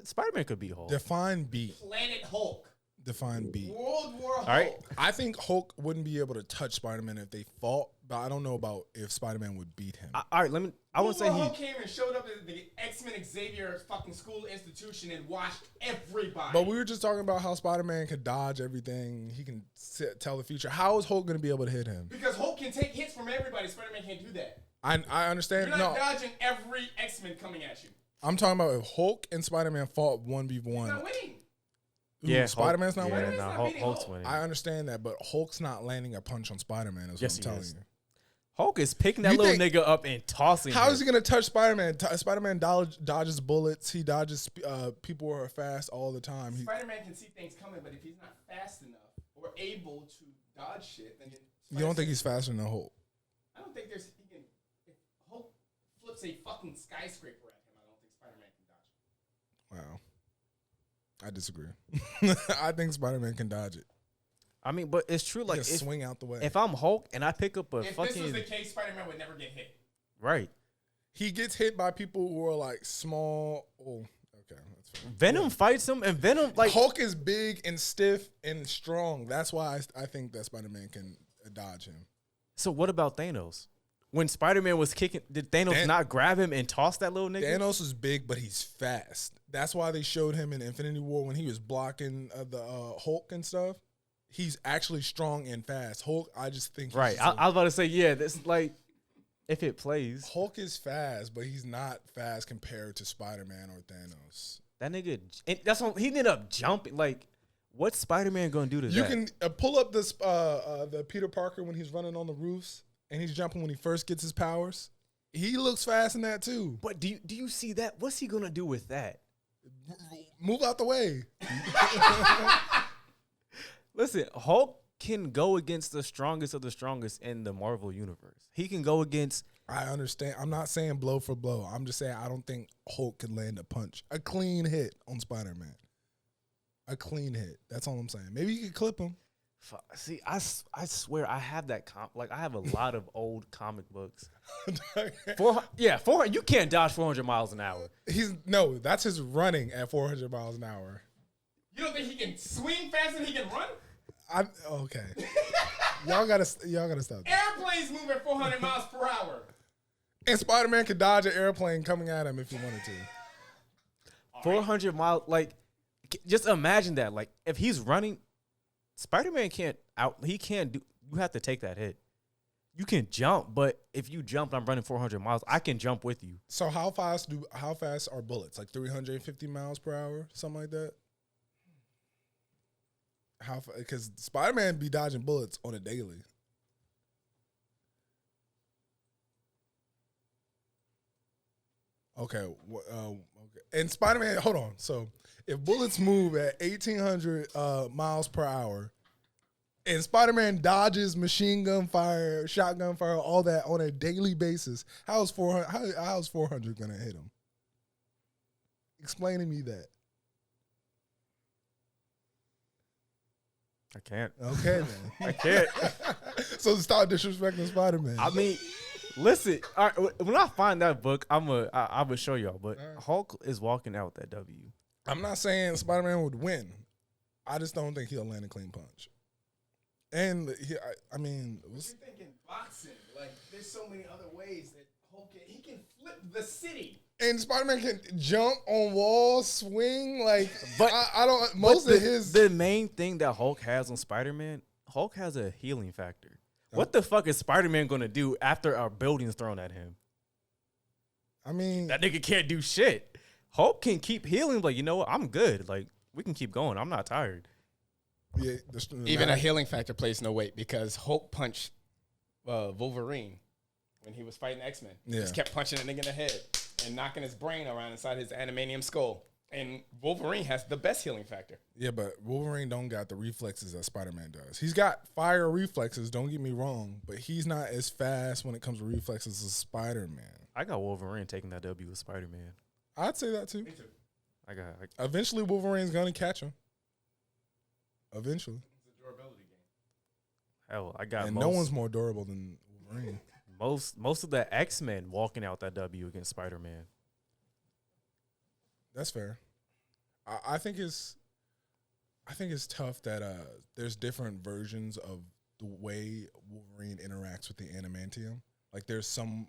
Spider-Man could beat Hulk. Define beat. Planet Hulk. Define beat. World War Hulk. All right. I think Hulk wouldn't be able to touch Spider-Man if they fought, but I don't know about if Spider-Man would beat him. All right, I would say Hulk came and showed up at the X-Men Xavier fucking school institution and washed everybody. But we were just talking about how Spider-Man can dodge everything. He can tell the future. How is Hulk going to be able to hit him? Because Hulk can take hits from everybody. Spider-Man can't do that. I understand. You're not dodging every X-Men coming at you. I'm talking about if Hulk and Spider-Man fought 1v1. He's not winning. Yeah, Spider-Man's not winning? Hulk's winning. I understand that, but Hulk's not landing a punch on Spider-Man is what I'm telling you. Hulk is picking that little nigga up and tossing him. How is he going to touch Spider-Man? Spider-Man dodges bullets. He dodges people who are fast all the time. Spider-Man can see things coming, but if he's not fast enough or able to dodge shit, then you don't think he's faster than Hulk? I don't think if Hulk flips a fucking skyscraper at him, I don't think Spider-Man can dodge him. Wow. I disagree. I think Spider-Man can dodge it. I mean, but it's true. Like, swing out the way. If I'm Hulk and I pick up if this was the case, Spider-Man would never get hit. Right. He gets hit by people who are like small. Oh, okay, that's fine. Venom fights him, and Venom like Hulk is big and stiff and strong. That's why I think that Spider-Man can dodge him. So what about Thanos? When Spider-Man was kicking, did Thanos not grab him and toss that little nigga? Thanos is big, but he's fast. That's why they showed him in Infinity War when he was blocking the Hulk and stuff. He's actually strong and fast. Hulk, I just think right. I was about to say, yeah, that's like if it plays. Hulk is fast, but he's not fast compared to Spider-Man or Thanos. That nigga, and that's what he ended up jumping. Like, what's Spider-Man gonna do to that? You can pull up this the Peter Parker when he's running on the roofs and he's jumping when he first gets his powers. He looks fast in that too. But do you see that? What's he gonna do with that? Move out the way. Listen, Hulk can go against the strongest of the strongest in the Marvel universe. He can go against. I understand. I'm not saying blow for blow. I'm just saying I don't think Hulk could land a punch, a clean hit on Spider-Man. A clean hit. That's all I'm saying. Maybe you could clip him. See, I swear I have that I have a lot of old comic books. 400. You can't dodge 400 miles an hour. That's his running at 400 miles an hour. You don't think he can swing faster than he can run? Okay. y'all gotta stop. Airplanes move at 400 miles per hour. And Spider-Man could dodge an airplane coming at him if he wanted to. 400 miles, like, just imagine that. Like, if he's running, Spider-Man can't do. You have to take that hit. You can jump, but if you jump, I'm running 400 miles. I can jump with you. So how fast are bullets? Like 350 miles per hour, something like that. Because Spider-Man be dodging bullets on a daily. Okay. And Spider-Man, hold on. So if bullets move at 1,800 miles per hour, and Spider-Man dodges machine gun fire, shotgun fire, all that on a daily basis, how's 400 gonna hit him? Explain to me that. I can't. Okay, man. I can't. So stop disrespecting Spider-Man. I mean, listen. All right, when I find that book, I'm gonna show y'all. But Hulk is walking out that W. I'm not saying Spider-Man would win. I just don't think he'll land a clean punch. And I mean, you're thinking boxing. Like, there's so many other ways that Hulk he can flip the city. And Spider-Man can jump on walls, swing. Like, but I don't. Most of the main thing that Hulk has on Spider-Man, Hulk has a healing factor. What the fuck is Spider-Man gonna do after a building's thrown at him? I mean, that nigga can't do shit. Hulk can keep healing. Like, you know what? I'm good. Like, we can keep going. I'm not tired. Yeah, even a healing factor plays no weight because Hulk punched Wolverine when he was fighting X-Men. Yeah. He just kept punching a nigga in the head and knocking his brain around inside his adamantium skull. And Wolverine has the best healing factor. Yeah, but Wolverine don't got the reflexes that Spider-Man does. He's got fire reflexes, don't get me wrong, but he's not as fast when it comes to reflexes as Spider-Man. I got Wolverine taking that W with Spider-Man. I'd say that too. Me too. Eventually, Wolverine's going to catch him. Eventually. It's a durability game. Hell, I got and no one's more durable than Wolverine. Most of the X-Men walking out that W against Spider-Man. That's fair. I think it's tough that there's different versions of the way Wolverine interacts with the adamantium. Like there's some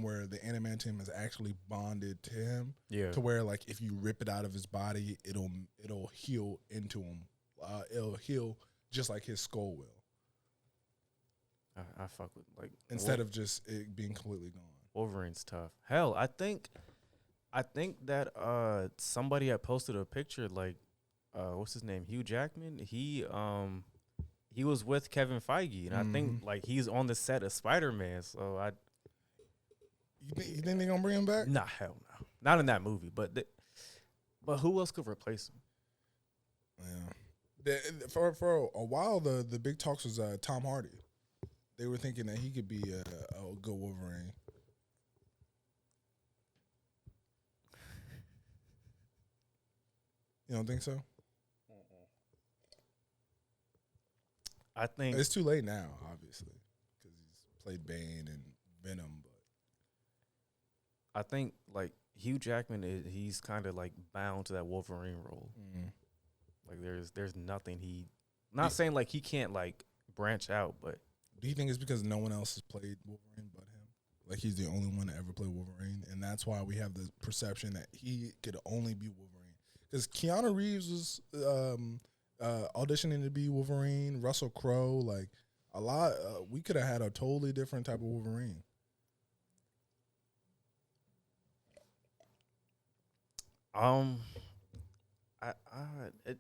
where the adamantium is actually bonded to him. Yeah. To where like if you rip it out of his body, it'll heal into him. It'll heal just like his skull will. I fuck with like instead of just it being completely gone. Wolverine's tough. Hell, I think that somebody had posted a picture like what's his name? Hugh Jackman. He was with Kevin Feige, and I think like he's on the set of Spider-Man. So You think they're gonna bring him back? Nah, hell no. Not in that movie. But who else could replace him? Yeah. For a while, the big talks was Tom Hardy. They were thinking that he could be a good Wolverine. You don't think so? I think it's too late now, obviously, because he's played Bane and Venom. But I think like Hugh Jackman he's kind of like bound to that Wolverine role. Mm-hmm. Like there's nothing not saying like he can't like branch out, but do you think it's because no one else has played Wolverine but him? Like he's the only one to ever play Wolverine, and that's why we have the perception that he could only be Wolverine. Because Keanu Reeves was auditioning to be Wolverine, Russell Crowe, like a lot. We could have had a totally different type of Wolverine.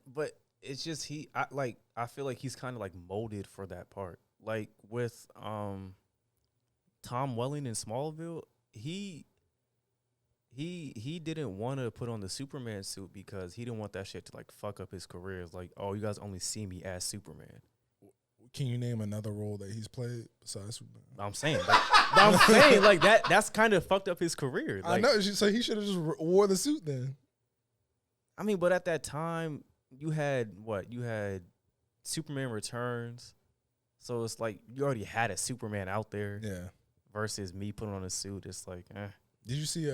But it's just I feel like he's kind of like molded for that part. Like with Tom Welling in Smallville, he didn't want to put on the Superman suit because he didn't want that shit to like fuck up his career. It's like, oh, you guys only see me as Superman. Can you name another role that he's played besides Superman? I'm saying like that's kind of fucked up his career. Like, I know, so he should have just wore the suit then. I mean, but at that time, you had Superman Returns, so it's like you already had a Superman out there. Yeah. Versus me putting on a suit, it's like, eh. Did you see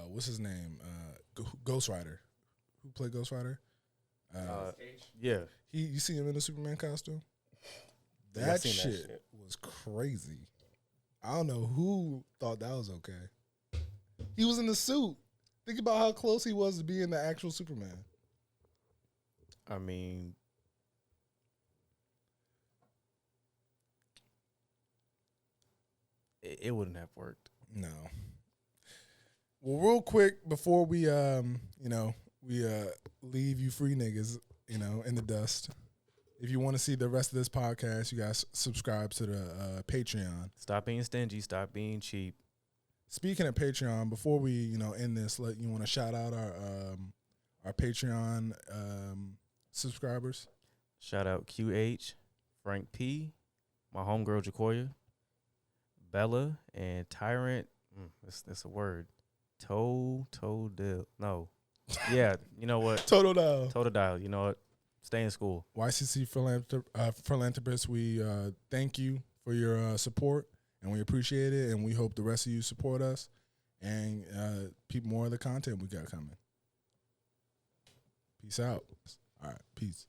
what's his name? Ghost Rider. Who played Ghost Rider? Yeah. You see him in the Superman costume? That shit was crazy. I don't know who thought that was okay. He was in the suit. Think about how close he was to being the actual Superman. I mean, it wouldn't have worked. No. Well, real quick before we leave you free niggas, in the dust. If you want to see the rest of this podcast, you guys subscribe to the Patreon. Stop being stingy. Stop being cheap. Speaking of Patreon, before we end this, you want to shout out our Patreon subscribers. Shout out QH, Frank P, my homegirl Jacoya, Bella, and Tyrant. That's a word. No. Yeah, you know what? Total dial. You know what? Stay in school. YCC Philanthropists, we thank you for your support, and we appreciate it, and we hope the rest of you support us and keep more of the content we got coming. Peace out. All right, peace.